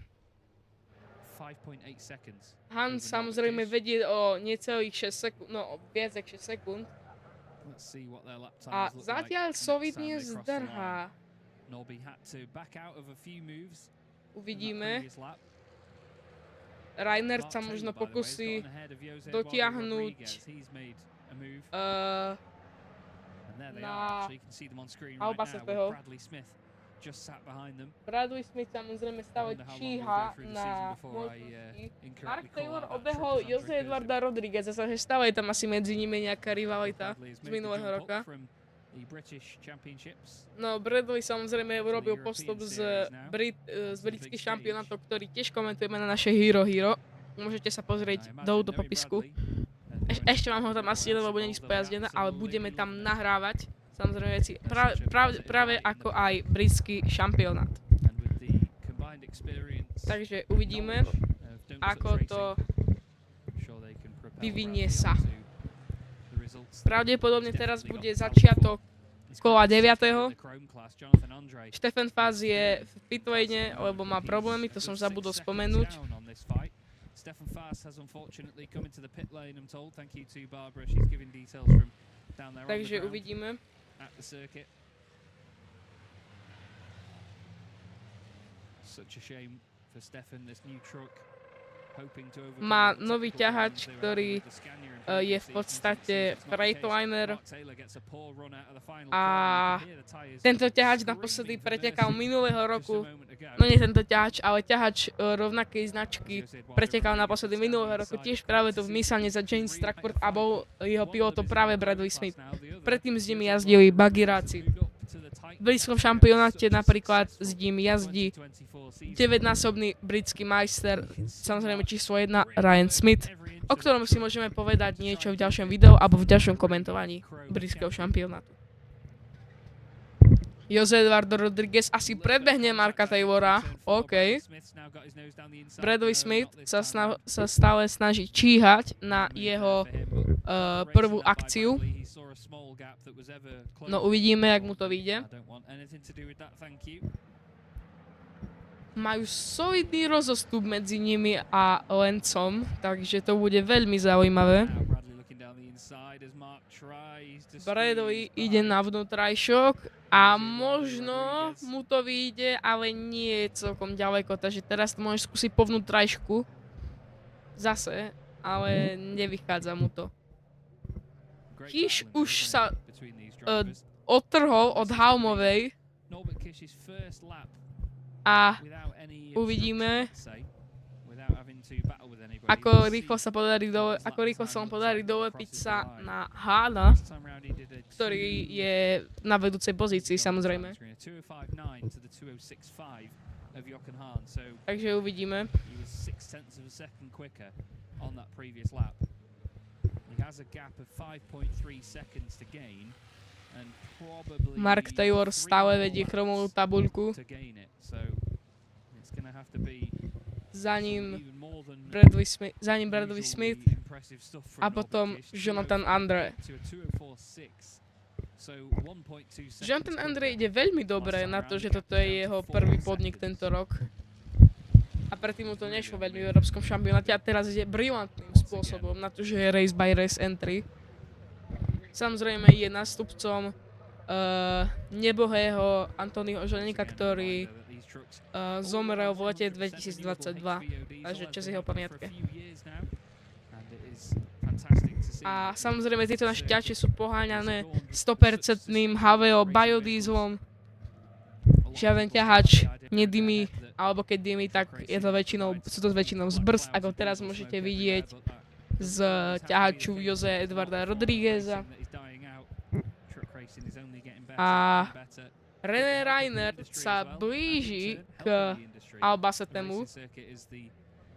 Hán samozrejme vedie o necelých 6 sekúnd, no viac ako 6 sekúnd. A zatiaľ solidne zdrhá. Uvidíme. Reinert sa možno pokusí dotiahnuť na Albacetteho. just sat behind them. Bradley Smith samozrejme stále číha na možnosti. Mark Taylor obehol Jose Eduarda Rodrigueza, takže stále je tam asi medzi nimi nejaká rivalita z minulého roka. No, Bradley samozrejme urobil postup z britských šampionátov, ktorý tiež komentujeme na našej Hero. Môžete sa pozrieť dolu do popisku. Ešte vám ho tam asi lebo není spojazdené, ale budeme tam nahrávať samozrejme veci práve ako aj britský šampionát. Takže uvidíme, ako to vyvinie sa. Pravdepodobne teraz bude začiatok kola 9. Stefan Fass je v pitlane, lebo má problémy, to som zabudol spomenúť. Stefan Fass has unfortunately come into the pit lane, I'm told. Thank you to Barbara, she's giving details from down there. Takže uvidíme. At the circuit. Such a shame for Stefan, this new truck. Má nový ťahač, ktorý je v podstate Freightliner a tento ťahač naposledy pretekal minulého roku, no nie tento ťahač, ale ťahač rovnakej značky pretekal naposledy minulého roku, tiež práve tu v Nisane za James Trackford a bol jeho pilotom práve Bradley Smith. Predtým s nimi jazdili Bagiráci. V britskom šampionáte napríklad s ním jazdí 9-násobný britský majster, samozrejme číslo 1 Ryan Smith, o ktorom si môžeme povedať niečo v ďalšom videu alebo v ďalšom komentovaní britského šampionátu. Jose Eduardo Rodriguez asi predbehne Marka Taylora, OK. Bradley Smith sa stále snaží číhať na jeho prvú akciu. No uvidíme, jak mu to vyjde. Majú solidný rozostup medzi nimi a Lencom, takže to bude veľmi zaujímavé. Bradley ide na vnútrajšok a možno mu to vyjde, ale nie je celkom ďaleko, takže teraz to môžeš skúsiť po vnútrajšku zase, ale nevychádza mu to. Kish už sa odtrhol od Haumovej a uvidíme, ako rýchlo sa mu podarí dolepiť sa na Hána, ktorý je na vedúcej pozícii samozrejme. Takže uvidíme. Mark Taylor stále vedie chromovú tabuľku. Za ním Bradley Smith a potom Jonathan Andre. Jonathan Andre ide veľmi dobre na to, že toto je jeho prvý podnik tento rok. A predtým mu to nešlo veľmi v európskom šampionáte a teraz ide brilantným spôsobom na to, že je race by race entry. Samozrejme je nástupcom nebohého Anthonyho Želeníka, ktorý zomrel v lete 2022, takže čas jeho pamiatke. A samozrejme tieto naše ťače sú poháňané 100% HVO biodízlom. Žiaden ťahač nedymí, alebo keď dymí, tak sú to väčšinou z brzd, ako teraz môžete vidieť z ťahaču Jose Eduarda Rodrigueza. A René Reiner sa blíži k Albasetemu,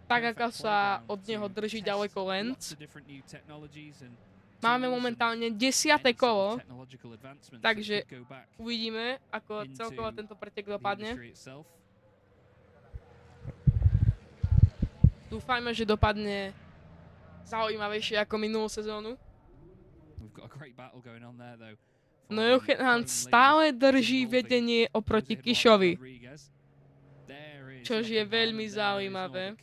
tak ako sa od neho drží ďaleko Lenz. Máme momentálne 10. kolo, takže uvidíme, ako celkovo tento pretek dopadne. Dúfajme, že dopadne zaujímavejšie ako minulú sezónu. No Jochen stále drží vedenie oproti Kishovi, čož je veľmi zaujímavé.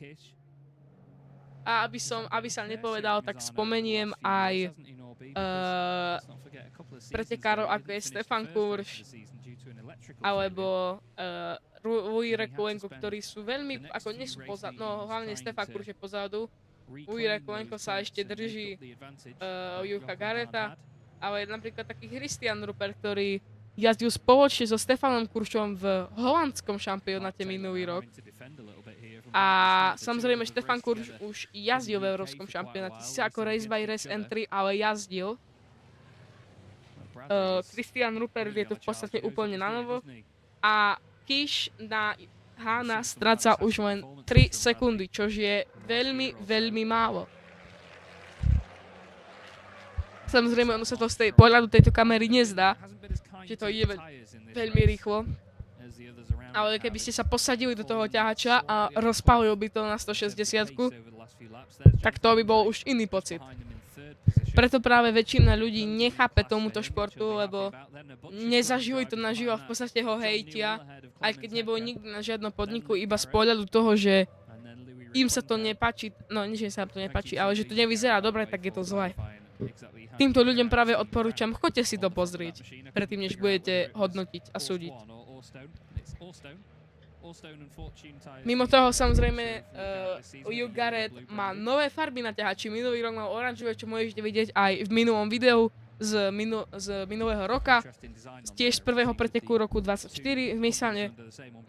A aby sa nepovedal, tak spomeniem aj pretekárov ako je Stefan Kurš alebo Louis Rekolenko, ktorí sú veľmi, ako nie sú pozadu, no hlavne Stefan Kurš je pozadu. Louis Rekolenko sa ešte drží Juka Garreta, ale napríklad taký Christian Rupert, ktorý jazdil spoločne so Stefanom Kuršom v holandskom šampionáte minulý rok. A samozrejme Stefan Kurš už jazdil v európskom šampionáte, síce ako race by race entry, ale jazdil. Christian Rupert je tu v podstate úplne na novo. A Kish na Hána stráca už len 3 sekundy, čo je veľmi, veľmi málo. Samozrejme, ono sa to z pohľadu tejto kamery nezdá, že to ide veľmi rýchlo. Ale keby ste sa posadili do toho ťahača a rozpálil by to na 160, tak to by bol už iný pocit. Preto práve väčšina ľudí nechápe tomuto športu, lebo nezažili to naživo, v podstate ho hejtia, aj keď nebol nikdy na žiadnom podniku, iba z pohľadu toho, že im sa to nepáči, no nie, že sa to nepáči, ale že to nevyzerá dobre, tak je to zlé. Týmto ľuďom práve odporúčam, choďte si to pozrieť, predtým než budete hodnotiť a súdiť. Mimo toho samozrejme Hugh Garrett má nové farby na ťahači. Minulý rok mal oranžové, čo môžete vidieť aj v minulom videu z minulého roka. Tiež z prvého preteku roku 24 v Misane.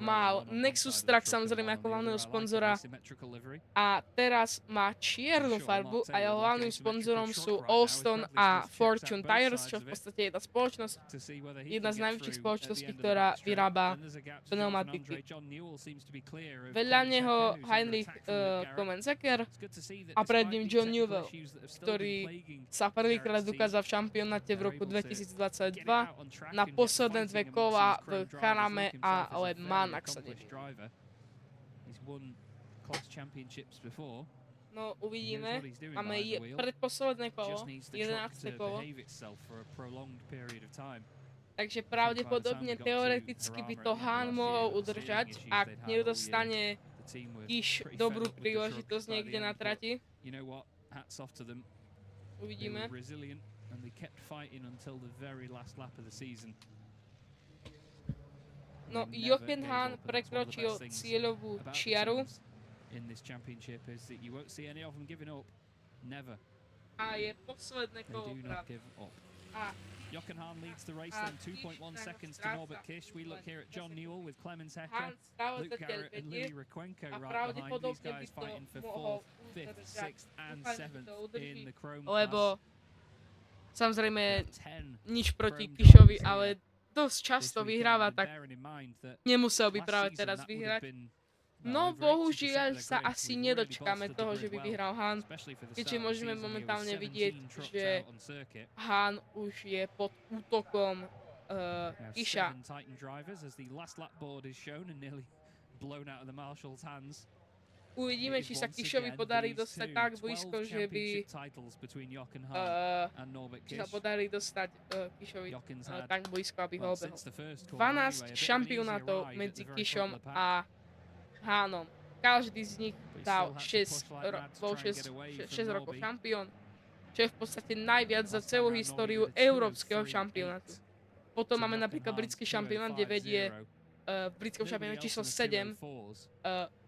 Mal Nexus Track samozrejme ako hlavného sponzora. A teraz má čiernu farbu a jeho hlavným sponzorom sú Alstom a Fortune Tires, čo v podstate je tá spoločnosť, jedna z najväčších spoločností, ktorá vyrába pneumatiky. Vedľa neho Heinrich Kommensecker a pred ním John Newell, ktorý sa prvýkrát ukázal v šampionáte v roku 2022 na posledné 2 kola v Charame a Le Mans, ak sa neviem. No uvidíme, máme predposledné kolo, 11. kolo. Takže pravdepodobne teoreticky by to Hahn mohol udržať, ak nedostane Kish dobrú príležitosť niekde na trati. Uvidíme. No, Jochen Hahn prekročil cieľovú čiaru. A je posledné kolo práve. Jochen Hahn leads the race then 2.1 seconds to Norbert Kish. We look here at John Newell with Clemens Hecker, Luke Garrett and Louis Requenco right behind. These guys fighting for 4th, 5th, 6th and 7th in the Chrome class. Lebo samozrejme nič proti Kishovi, ale dosť často vyhráva, tak nemusel by práve teraz vyhrať. No bohužiaľ sa asi nedočkáme toho, že by vyhral Hahn, keďže môžeme momentálne vidieť, že Hahn už je pod útokom Kisha. Uvidíme, či sa Kishovi podarí dostať tak blízko, že by sa podarí dostať Kishovi tak blízko, aby ho obehol. 12 šampionátov medzi Kishom a Hahnom. Každý z nich bol 6 rokov šampión, čo je v podstate najviac za celú históriu európskeho šampionátu. Potom máme napríklad britský šampionát, kde vedie v britskom šampionáte číslo 7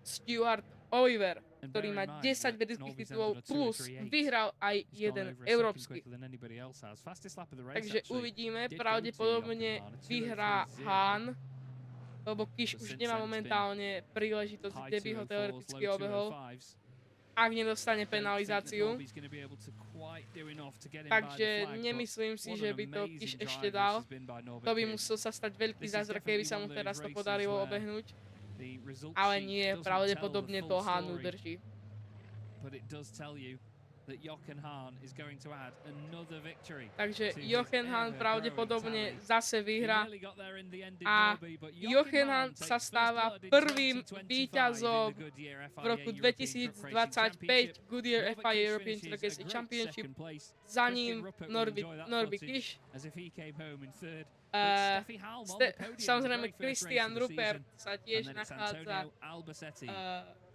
Stuart Oliver, ktorý má 10 britských titulov plus vyhral aj jeden európsky. Takže uvidíme, pravdepodobne vyhrá Hahn, lebo Kish už nemá momentálne príležitosť, kde by ho teoreticky obehol, ak nedostane penalizáciu. Takže nemyslím si, že by to Kish ešte dal. To by musel sa stať veľký zázrak, keby sa mu teraz to podarilo obehnúť. Ale nie, pravdepodobne to Hahn udrží. Takže Jochen Hahn pravdepodobne zase vyhrá a Jochen Hahn sa stáva prvým víťazom v roku 2025 Goodyear FIA European Truck Racing Championship. Za ním Norbert Kish. Samozrejme Christian Rupert sa tiež nachádza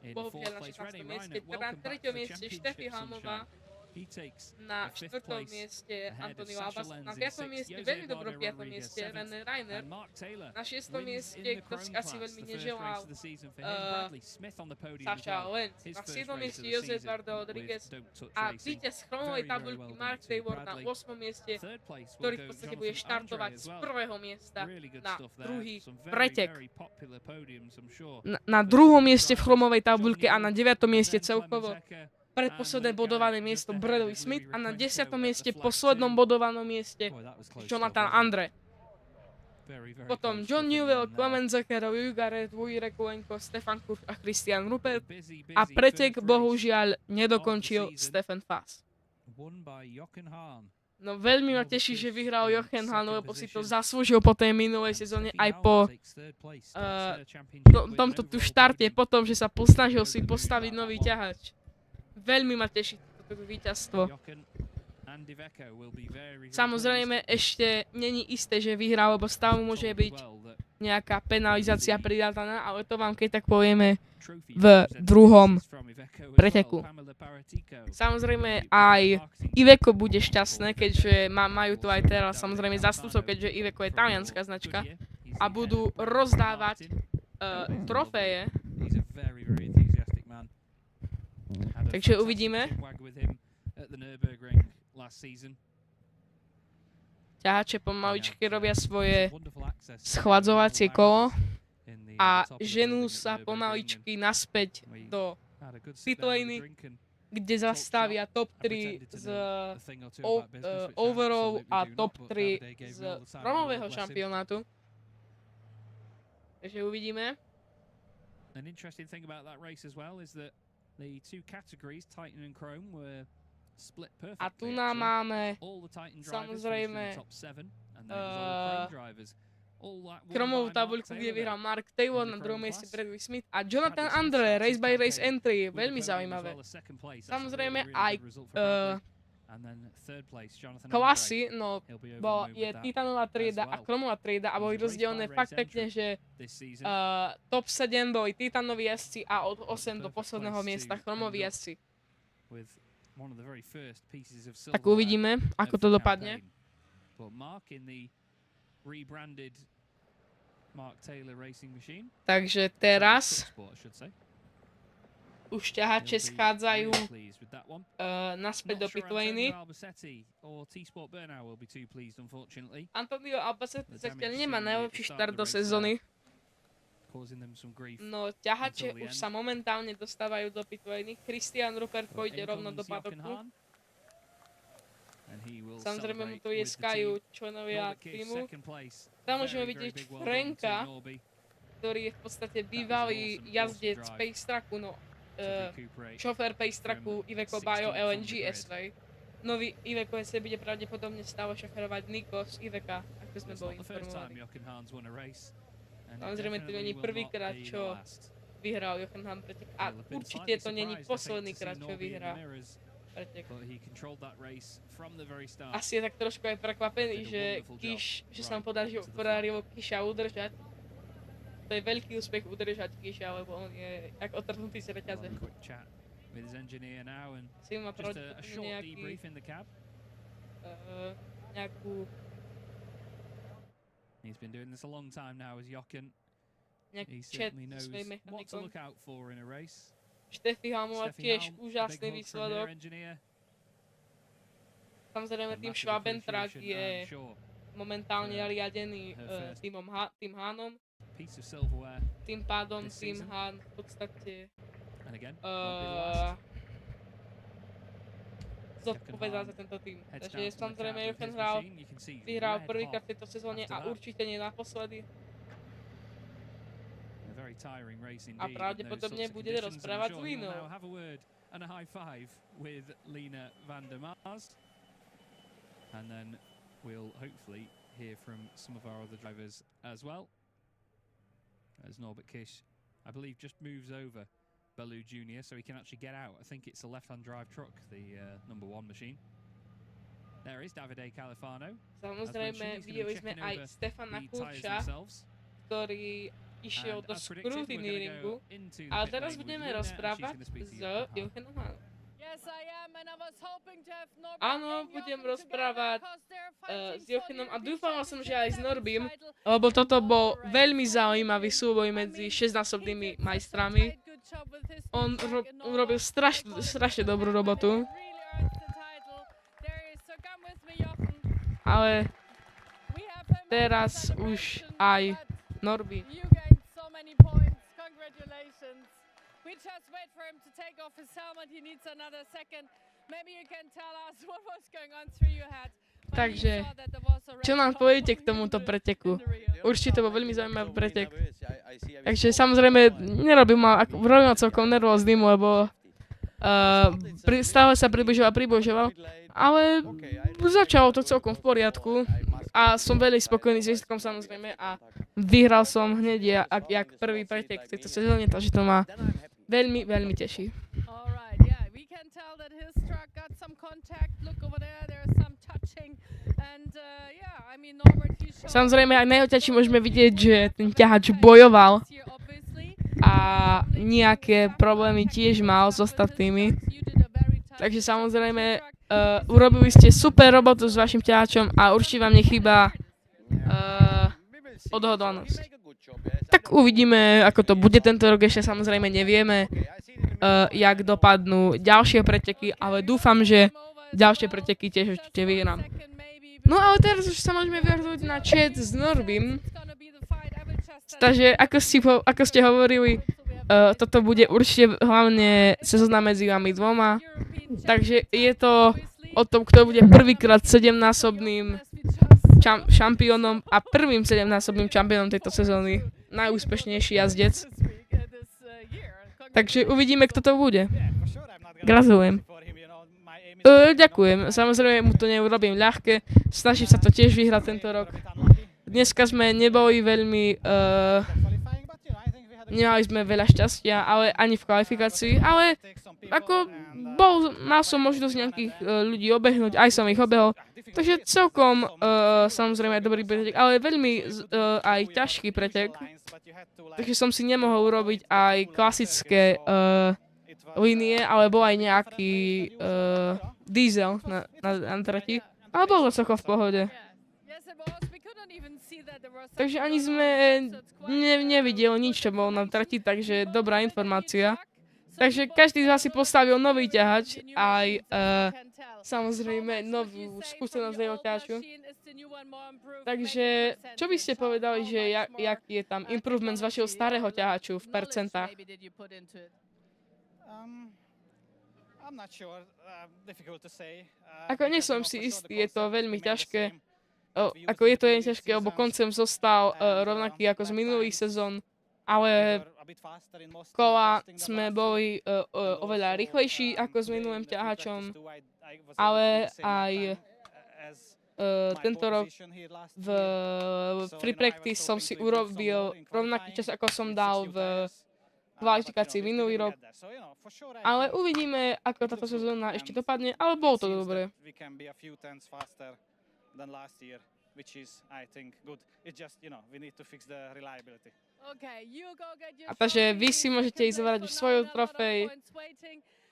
bohužiaľ na 16. mieste. Na 3. mieste Steffi Halmová He takes Na a fifth 4. place mieste ahead of Antonio Sasha Albas, Lenz na in 5. sixth, mieste, Jose veľmi Eduardo dobrom 5. Rodriguez mieste, seventh, René Reiner. and Mark Taylor Na 6. wins mieste, in the kto si Chrome asi class, veľmi the first race neželal, of the season for him. Bradley Smith on the podium as Sasha well. Lenz. His Na first 7. race mieste of the Jose season Eduardo with Rodriguez Don't Touch a Racing. víťaz chromovej Very, very tabuľky well Mark done to Taylor na Bradley. 8. mieste, Third place will ktorý v go podstate bude Jonathan štartovať Andre z as well. 1. miesta Really good na stuff there. druhý Some very, pretek. very popular podiums, I'm sure. Na 2. mieste v chromovej tabuľke a na 9. mieste celkovo predposledné bodované miesto Bradley Smith a na 10. mieste poslednom bodovanom mieste Jonathan Andre. Potom John Newell, Clement Zekerov, Ugaret, Vujrekuenko, Stefan Kurz a Christian Rupert. A pretek bohužiaľ nedokončil Stefan Fass. No veľmi ma teší, že vyhral Jochen Hahn, lebo si to zaslúžil po tej minulej sezóne aj po tomto tu štarte, po tom, že sa posnažil si postaviť nový ťahač. Veľmi ma teší toto víťazstvo. Samozrejme ešte není isté, že vyhrá, lebo stále môže byť nejaká penalizácia pridávaná, ale to vám keď tak povieme v druhom preteku. Samozrejme aj Iveco bude šťastné, keďže majú tu aj teraz samozrejme zastupcov, keďže Iveco je talianská značka a budú rozdávať trofeje. Takže uvidíme. Ťahače pomaličky robia svoje schladzovacie kolo a ženú sa pomaličky naspäť do pitlane, kde zastavia top 3 z overall a top 3 z chromového šampionátu. Takže uvidíme. An interesting thing about that race as well is that the two categories, Titan and Chrome, were split perfectly. A tu nám máme all the Titan drivers samozrejme finished in the top 7 and then it was all the Chrome drivers. chromovú tabuľku, kde vyhral Mark Taylor, na druhom mieste Bradley Smith a Jonathan Andre, race by race entry, veľmi zaujímavé. Samozrejme aj klasy, no je titanová trieda a chromová trieda a boli rozdelené fakt pekne, že top 7 boli titanoví jazdci a od 8 do posledného miesta chromoví jazdci. Tak uvidíme, ako to dopadne. Takže teraz už ťahače schádzajú naspäť do pitlane. Antonio Albacete zatiaľ nemá najlepší štart do sezóny. No ťahače už sa momentálne dostávajú do pitlane. Christian Rupert pôjde rovno do paddoku. Samozrejme mu to jeskajú členovia týmu. Tam môžeme vidieť Franka, ktorý je v podstate bývalý jazdec Pace Tracku, no šofér Pace Tracku Iveco Bio LNG SV. Nový Iveco SV bude pravdepodobne stále šoférovať Nico z Iveca, ako sme boli informovaní. Samozrejme to není prvýkrát, čo vyhral Jochen Hahn pretek a určite to není posledný krát, čo vyhrá pretek. Asi je tak trošku aj prekvapený, že sa mu podarilo Kisha udržať. To je veľký úspech udržať Kisha, lebo on je tak otrhnutý z reťaze. Si má pravdepodobne nejakú He's been doing this a long time now as Jochen. Nejaký chat so svojím what to mechanikom. look out for in a race. Steffi Halmová tiež úžasný výsledok. Samozrejme tým Schwabentrack je momentálne riadený tým Hahnom. Tým pádom tým Hahn v podstate zodpovedá za tento tým. Takže samozrejme Jochen Hahn vyhral prvýkrát v tejto sezóne a určite nie naposledy. A pravdepodobne bude rozprávať s Línou. And a high five with Lena van der Mars. And then we'll hopefully hear from some of our other drivers as well. As Norbert Kish, I believe, just moves over Baloo Jr. so he can actually get out. I think it's a left-hand drive truck, the number 1 machine. There is Davide Califano. Samozrejme, videli sme aj Stefana Kurča, ktorý išiel do scrutineeringu, ale teraz budeme rozprávať s Jochenom Hahnom. Áno, budem rozprávať s Jochenom a dúfala som, že aj s Norbim, lebo toto bol veľmi zaujímavý súboj medzi 6-násobnými majstrami. On urobil strašne dobrú robotu. Ale teraz už aj Norby. We just wait for him to take off his helmet. He needs another second. Maybe you can tell us what was going on through your head. Takže, čo nám poviete k tomuto preteku? Určite to bol veľmi zaujímavý pretek. Takže samozrejme, robím ma celkom nervóznym, lebo stále sa približoval, ale začalo to celkom v poriadku a som veľmi spokojný s výsledkom samozrejme a vyhral som hneď jak prvý pretek v tejto sezóne, takže to ma veľmi, veľmi teší. Samozrejme aj na jeho ťači môžeme vidieť, že ten ťahač bojoval a nejaké problémy tiež mal s ostatnými. Takže samozrejme urobili ste super robotu s vašim ťahačom a určite vám nechýba odhodlanosť. Tak uvidíme, ako to bude tento rok, ešte samozrejme nevieme, jak dopadnú ďalšie preteky, ale dúfam, že ďalšie preteky tiež určite vyhrám. No ale teraz už sa môžeme vrhnúť na chat s Norbim. Takže ako ste hovorili, toto bude určite hlavne sezóna medzi vami dvoma. Takže je to o tom, kto bude prvýkrát 7-násobným šampiónom a prvým 7-násobným šampiónom tejto sezóny. Najúspešnejší jazdec. Takže uvidíme, kto to bude. Gratulujem. Ďakujem. Samozrejme mu to neurobím ľahké. Snažím sa to tiež vyhrať tento rok. Dneska sme neboli veľmi... nemali sme veľa šťastia, ale ani v kvalifikácii. Ale ako mal som možnosť nejakých ľudí obehnúť, aj som ich obehol. Takže celkom samozrejme aj dobrý pretek, ale veľmi aj ťažký pretek. Takže som si nemohol urobiť aj klasické línie, ale bol aj nejaký diesel na trati. Ale bolo celkom v pohode. Takže ani sme nevideli nič, čo bolo na trati, takže dobrá informácia. Takže každý z vás si postavil nový ťahač, aj samozrejme novú skúsenosť jeho ťahaču. Takže čo by ste povedali, že jaký je tam improvement z vašeho starého ťahaču v percentách? Ako nie som si istý, je to veľmi ťažké. Ako je to ťažké, lebo koncem zostal rovnaký ako z minulých sezón, ale kola sme boli oveľa rýchlejší ako s minulým ťahačom, ale aj tento rok v free practice som si urobil rovnaký čas, ako som dal v kvalifikácii minulý rok. Ale uvidíme, ako táto sezóna ešte dopadne, ale bolo to dobré. A takže vy si môžete ísť zavrať už svoju trofej.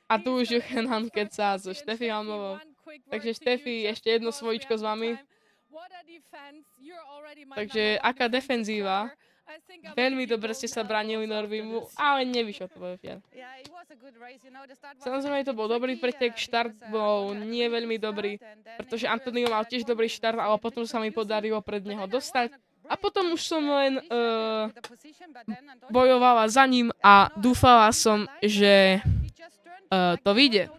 A tu už Jochen kecá so Steffi Halmovou. Takže Steffi, ešte jedno svojičko s vami. Takže aká defenzíva? Veľmi dobre ste sa bránili Norbimu, ale nevyšlo to vo fiaľ. Samozrejme to bol dobrý pretek, štart bol nie veľmi dobrý, pretože Antonio mal tiež dobrý štart, ale potom sa mi podarilo pred neho dostať. A potom už som len bojovala za ním a dúfala som, že to vyjde.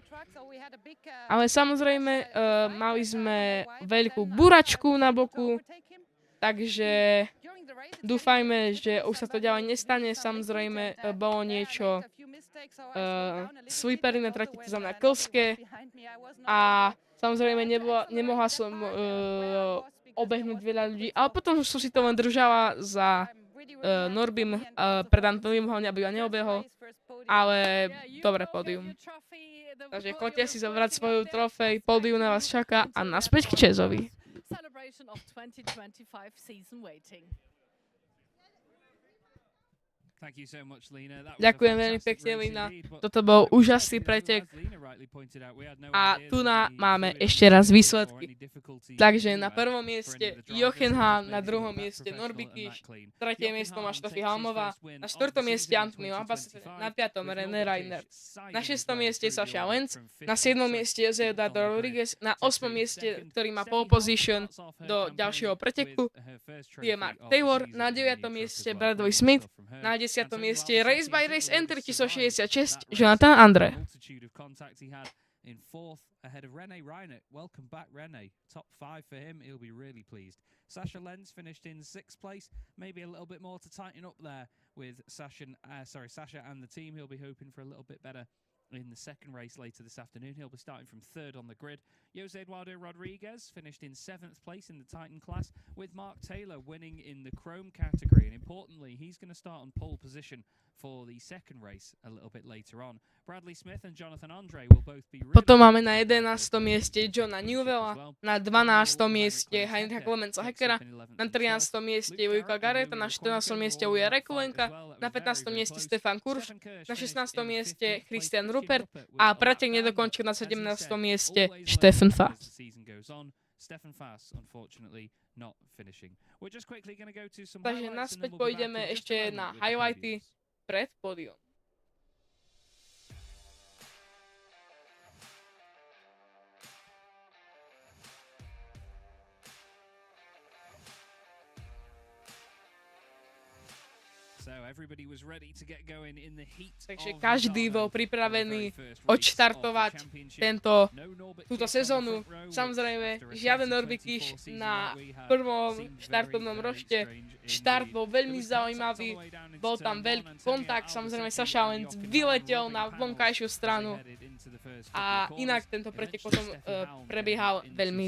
Ale samozrejme mali sme veľkú buračku na boku, takže dúfajme, že už sa to ďalej nestane. Samozrejme bolo niečo slippery na trati, to znamená klské. A samozrejme nemohla som obehnúť veľa ľudí, ale potom som si to len držala za Norbim pred Antoniom, hlavne aby ho neobehol. Ale dobre pódium. Takže choďte si zobrať svoju trofej, pódium na vás čaká a naspäť k Chaseovi. Ďakujem veľmi pekne, Lina. Toto bol úžasný pretek. A tu máme ešte raz výsledky. Takže na prvom mieste Jochen Hahn, na druhom mieste Norby Kiš, tretie miesto má Steffi Halmová, na štvrtom mieste Antonio Ambassador, na piatom René Reiner, na šiestom mieste Sasha Lenz, na siedmom mieste Jose Eduardo Rodriguez, na osmom mieste, ktorý má pole position do ďalšieho preteku, je Mark Taylor, na deviatom mieste Bradley Smith, na 10. mieste Race by Race Entry číslo 66 Jonathan Andre. In fourth, ahead of René Reiner. Welcome back, René. Top 5 for him. He'll be really pleased. Sasha Lenz finished in 6th place. Maybe a little bit more to tighten up there with Sasha and the team. He'll be hoping for a little bit better in the second race later this afternoon. He'll be starting from 3rd on the grid. Jose Eduardo Rodriguez finished in 7th place in the Titan class, with Mark Taylor winning in the Chrome category. And importantly, he's going to start on pole position for the second race a little bit later on. Bradley Smith and Jonathan Andre will both be really... Potom máme na 11. mieste Johna Newella, na 12. mieste Heinricha Clemensa Heckera, na 13. mieste Vujka Gareta, na 14. mieste Uja Rekulenka, na 15. mieste Stefan Kurš, na 16. mieste Christian Rupert a pretek nedokončil na 17. mieste Stefan Fass. Stefan Fass, unfortunately, not finishing. We're just quickly going to go to some Takže naspäť pôjdeme ešte na highlighty pred pódium. Takže každý bol pripravený odštartovať túto sezónu. Samozrejme, žiaden Norby Kiš na prvom štartovnom rošte. Štart bol veľmi zaujímavý, bol tam veľký kontakt, samozrejme Sasha Lenz vyletel na vonkajšiu stranu a inak tento pretek potom prebiehal veľmi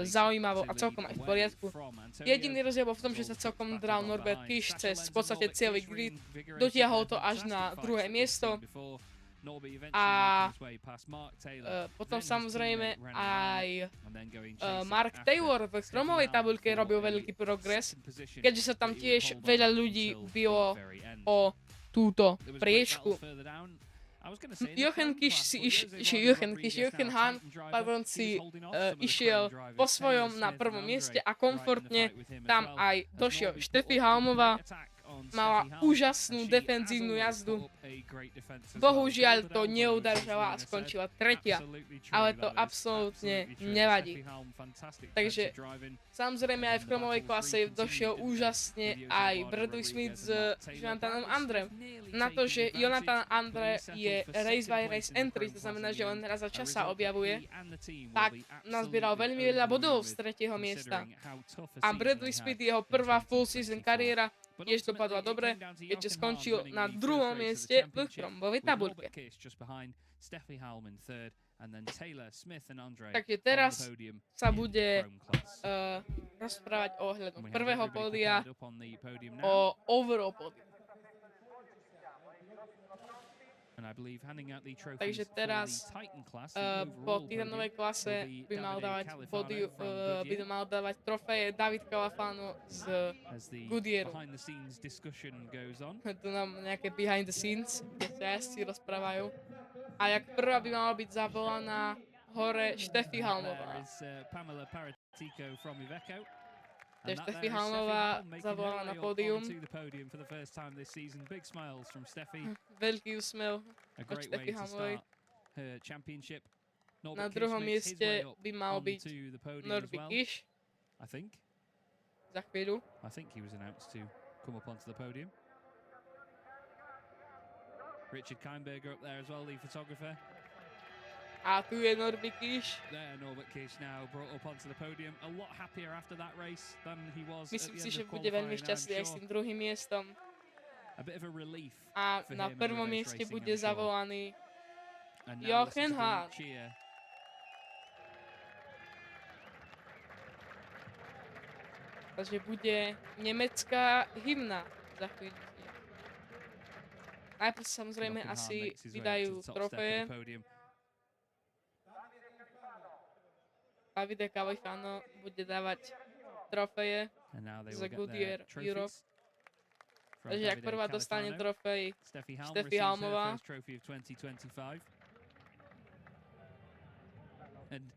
zaujímavo a celkom aj v poriadku. Jediný rozdiel bol v tom, že sa celkom dral Norbert Kiš cez v podstate celý grid, dotiahol to až na druhé miesto a potom samozrejme aj Mark Taylor v chromovej tabuľke robil veľký progres, keďže sa tam tiež veľa ľudí bilo o túto priečku. Jochen Hahn si išiel po svojom na prvom mieste a komfortne tam aj došiel. Steffi Halmová mala úžasnú defenzívnu jazdu. Bohužiaľ to neudržala a skončila tretia, ale to absolútne nevadí. Takže samozrejme aj v chromovej klase došiel úžasne aj Bradley Smith s Jonathanom Andrem. Na to, že Jonathan Andre je race by race entry, to znamená, že len raz za čas sa objavuje, tak nazbieral veľmi veľa bodov z tretieho miesta. A Bradley Smith, jeho prvá full season kariéra, tiež dopadla dobre, keďže skončil na druhom mieste v chromovej tabuľke. Takže teraz sa bude rozprávať o ohľadom prvého pódia, o overall pódiu. Takže teraz po Titanovej klase by mal dávať trofeje David Califano z Goodyearu. Tu nám nejaké behind the scenes, kde sa jazdci rozprávajú. A jak prvá by mala byť zavolaná hore Steffi Halmová. Takže Steffi Halmová zavolala na pódium. Veľký úsmev od Steffi Halmovej. Na druhom mieste by mal byť Norby Kiš. Za chvíľu. Richard Kainberger up there as well, the photographer. A tu je Norby Kiš. There, Norbert Kiš now brought up onto the podium. A lot happier after that race than he was. Myslím si, že bude veľmi šťastný aj s tým druhým miestom. A bit of a relief. A na prvom mieste bude zavolaný Jochen Hahn. Takže bude nemecká hymna za chvíľu. Najprv samozrejme asi vydajú trofeje. Davide Califano bude dávať trofeje za Goodyear Europe. Takže ak prvá dostane trofej Steffi Halmová. And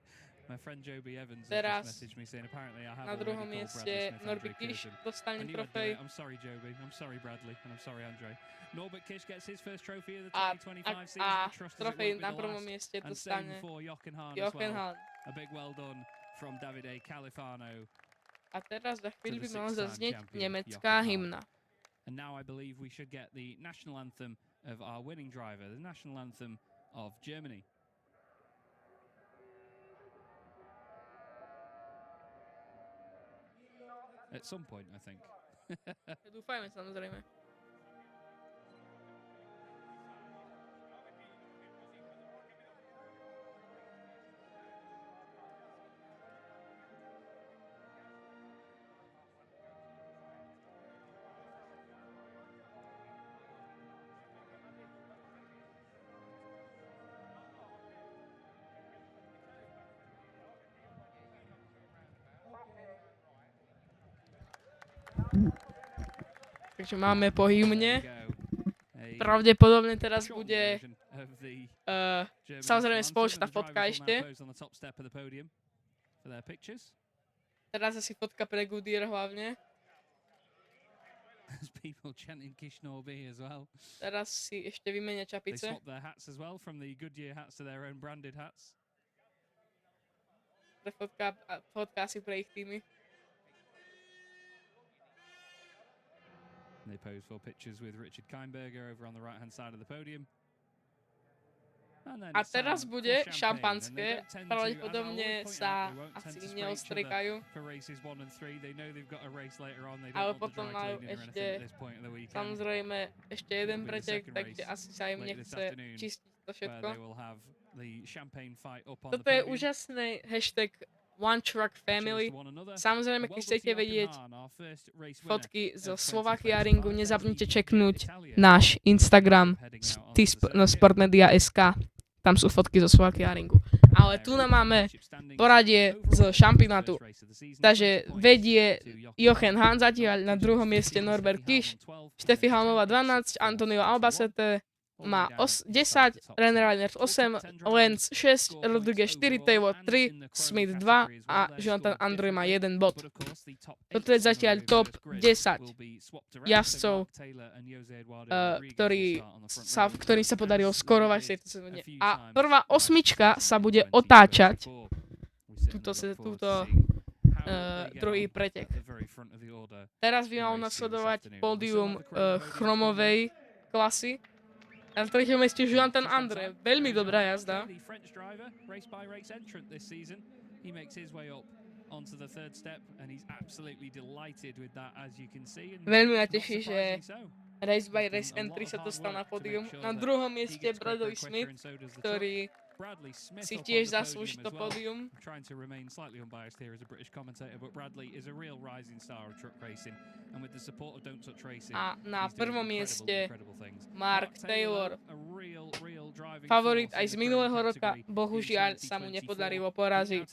my friend Joby Evans has Teraz just messaged me saying apparently I have na already druhom called mieste Bradley Smith Norbert Andre Kiš Curzon. I dostane knew I'd do trofej. it. I'm sorry, Joby. I'm sorry, Bradley. And I'm sorry, Andre. Norbert Kish gets his first trophy of the A 2025 season. a Trust us, it trofej won't be na the prvom last. mieste And same dostane for Jochen Hahn as Jochen well. Hahn. A big well done from Davide Califano. A teraz za chvíľu by the mala six-time zaznieť champion, nemecká Jochen Hahn. hymna. And now I believe we should get the national anthem of our winning driver, the national anthem of Germany. At some point, I think. Dúfajme samozrejme. Takže máme po hymne. Pravdepodobne teraz bude samozrejme spoločná fotka ešte. Teraz asi fotka pre Goodyear hlavne. There's people chanting Kishnorby as well. Teraz si ešte vymenia They čapice. swap their hats as well from the Goodyear hats to their own branded hats. Fotka asi pre ich týmy. And they pose for pictures with Richard Kaimberger over on the right-hand side of the podium. A teraz bude šampanské, pravdepodobne sa asi neostriekajú. Ale potom majú ešte, samozrejme, ešte jeden pretek, takže asi sa im nechce čistiť to všetko. Toto je úžasný hashtag One Truck Family. Samozrejme, keď chcete vedieť fotky zo Slovakia Ringu, nezabudnite čeknúť náš Instagram Sportmedia.sk. Tam sú fotky zo Slovakia Ringu. Ale tu máme poradie z šampionátu. Takže vedie Jochen Hahn zatiaľ, na druhom mieste Norbert Kiš, Steffi Halmová 12, Antonio Albacete má 10, René Reiners 8, Lenz 6, Rodriguez 4, Taylor 3, Smith 2 a Jonathan Andre má 1 bod. Toto je zatiaľ top 10 jazdcov, ktorým sa podarilo skorovať v tejto sezóne. A prvá osmička sa bude otáčať túto druhý pretek. Teraz by malo nasledovať pódium chromovej klasy. Na treťom mieste Jonathan Andre. Veľmi dobrá jazda. Veľmi ma teší, že Race by Race Entry sa dostal na pódium. Na druhom mieste Bradley Smith, ktorý si tiež zaslúži to pódium. A na prvom mieste Mark Taylor, favorit aj z minulého roka, bohužiaľ sa mu nepodarilo poraziť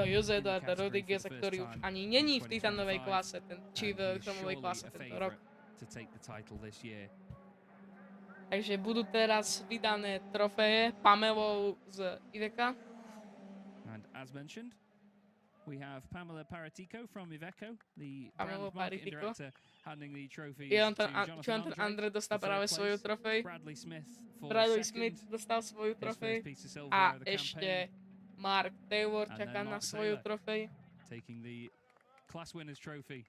Jose Eduarda Rodrigueza, ktorý už ani není v titanovej klase, či v chromovej klase tento rok. Takže budú teraz vydané trofeje Pamelou z Iveca. And as mentioned, we have Pamela Paratico from Iveco, the Pamela brand marketing Paratico. director, handing the trophies Jonathan to Andre dostal for práve third svoju place, trofej. Bradley Smith dostal svoju his trofej. first piece of silver A of the ešte campaign, Mark Taylor And čaká then na Mark svoju Taylor. trofej. taking the class winners trophy.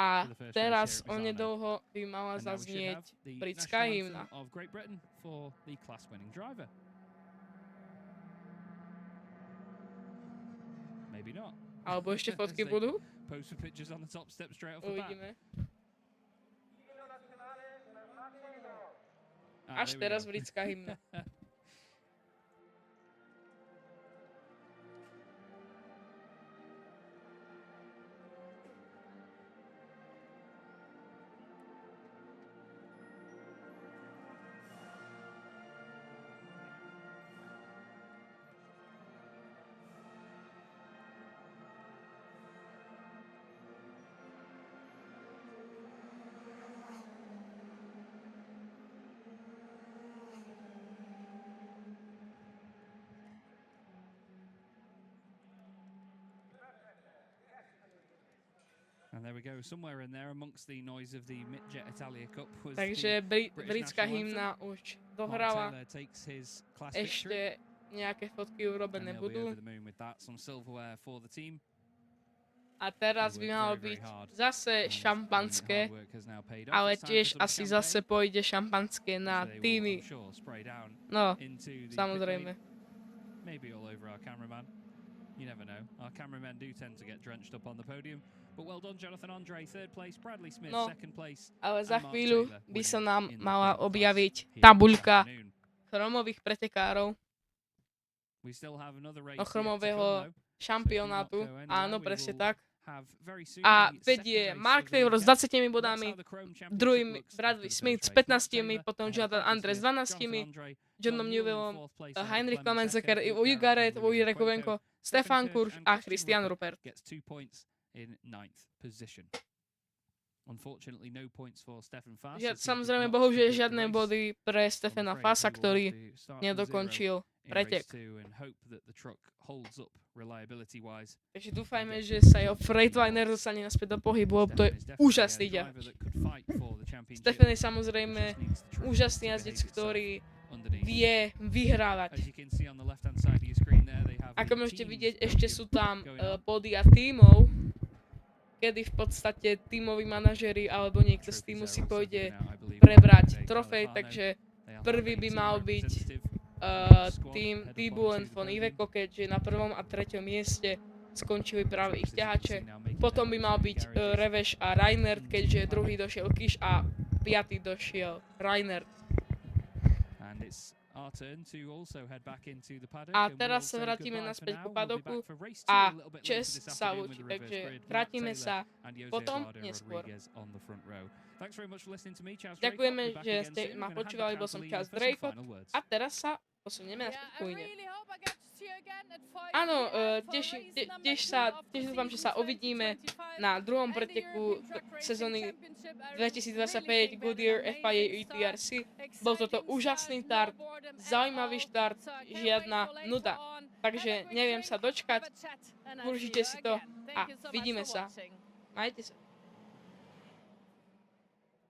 A for the first teraz race here at Misano. onedlho by mala And now we should zaznieť have the britská national hymna. anthem of Great Britain for the class winning driver. Maybe not. Alebo ešte fotky As they budú? Pose for pictures on the top step straight off the bat. Uvidíme. Ah, Až there we teraz go. britská hymna. And there we go, somewhere in there amongst the noise of the Midjet Italia Cup was Takže the britská hymna už dohrala. Taylor takes his class Ešte victory. nejaké fotky urobené And they'll be budú. over the moon with that. Some silverware for the team. A teraz by malo byť zase šampanské, ale tiež asi zase pôjde šampanské na týmy. No, samozrejme. Maybe all over our cameraman. You never know. Our cameramen do tend to get drenched up on the podium. But well done, Jonathan Andre, third place. Bradley Smith, second place. Ale za and Mark chvíľu Taylor by sa winning nám in the mala final objaviť class here tabuľka this afternoon. chromových pretekárov, We still have another race no yet to chromového come, though. šampionátu. So do not go anywhere. Áno, We presne will tak. have very soon A the second vedie race Mark of the Taylor s weekend. 20 That's bodami, how the Chrome Championship druhým looks Bradley after the Smith s first race. 15, Mark potom Taylor Jonathan ahead of Andre s Bradley 12, Smith, Jonathan Andre, Johnom John Newell in Newellom, fourth place, Heinrich Clemens Klemmensecker, second, Louis Garrett, Louis Louis Rekovenko, Stefan Kurz and a Christian Rupert. gets 2 points in 9th position. Unfortunately, no points for Stefan Fass. as he did Samozrejme, not bohužiaľ complete the žiadne race. body pre I'm Stefana afraid Fassa, he will ktorý have to start from zero nedokončil in race pretek. 2 and hope that the truck holds up reliability-wise. Takže dúfajme, že sa jeho Freightliner dostane naspäť do pohybu, to je Stefan is definitely úžasný a driver ťahač. that could fight for the championship. Stefan je samozrejme Just needs the truck úžasný to jazdec, behave itself ktorý underneath. vie vyhrávať. As you can see on the left-hand side of your screen there, they have Ako the môžete teams vidieť, ešte podium sú tam going on. pódia tímov, kedy v podstate tímoví manažeri alebo niekto z týmu si pôjde prebrať trofej, takže prvý by mal byť tým Dibulen von Iveco, keďže na 1. a 3. mieste skončili práve ich ťahače. Potom by mal byť Reveš a Reinert, keďže druhý došiel Kiš a 5. došiel Reinert. A teraz sa vrátime naspäť ku padoku a Čes sa učí, takže vrátime sa potom neskôr. Ďakujeme, že ste ma počúvali, bol som Charles Drake a teraz sa posunieme naspäť ku Ine. Áno, tiež dúfam, že sa uvidíme na druhom preteku sezóny 2025 Goodyear FIA ETRC. Bol toto úžasný štart, zaujímavý štart, žiadna nuda. Takže neviem sa dočkať, užite si to a vidíme sa. Majte sa.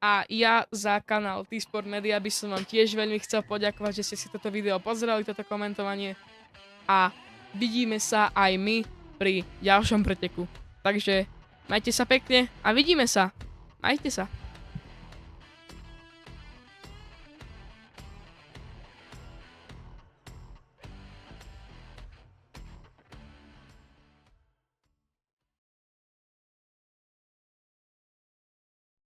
A ja za kanál T-Sport Media by som vám tiež veľmi chcel poďakovať, že ste si toto video pozreli, toto komentovanie. A vidíme sa aj my pri ďalšom preteku. Takže majte sa pekne a vidíme sa. Majte sa.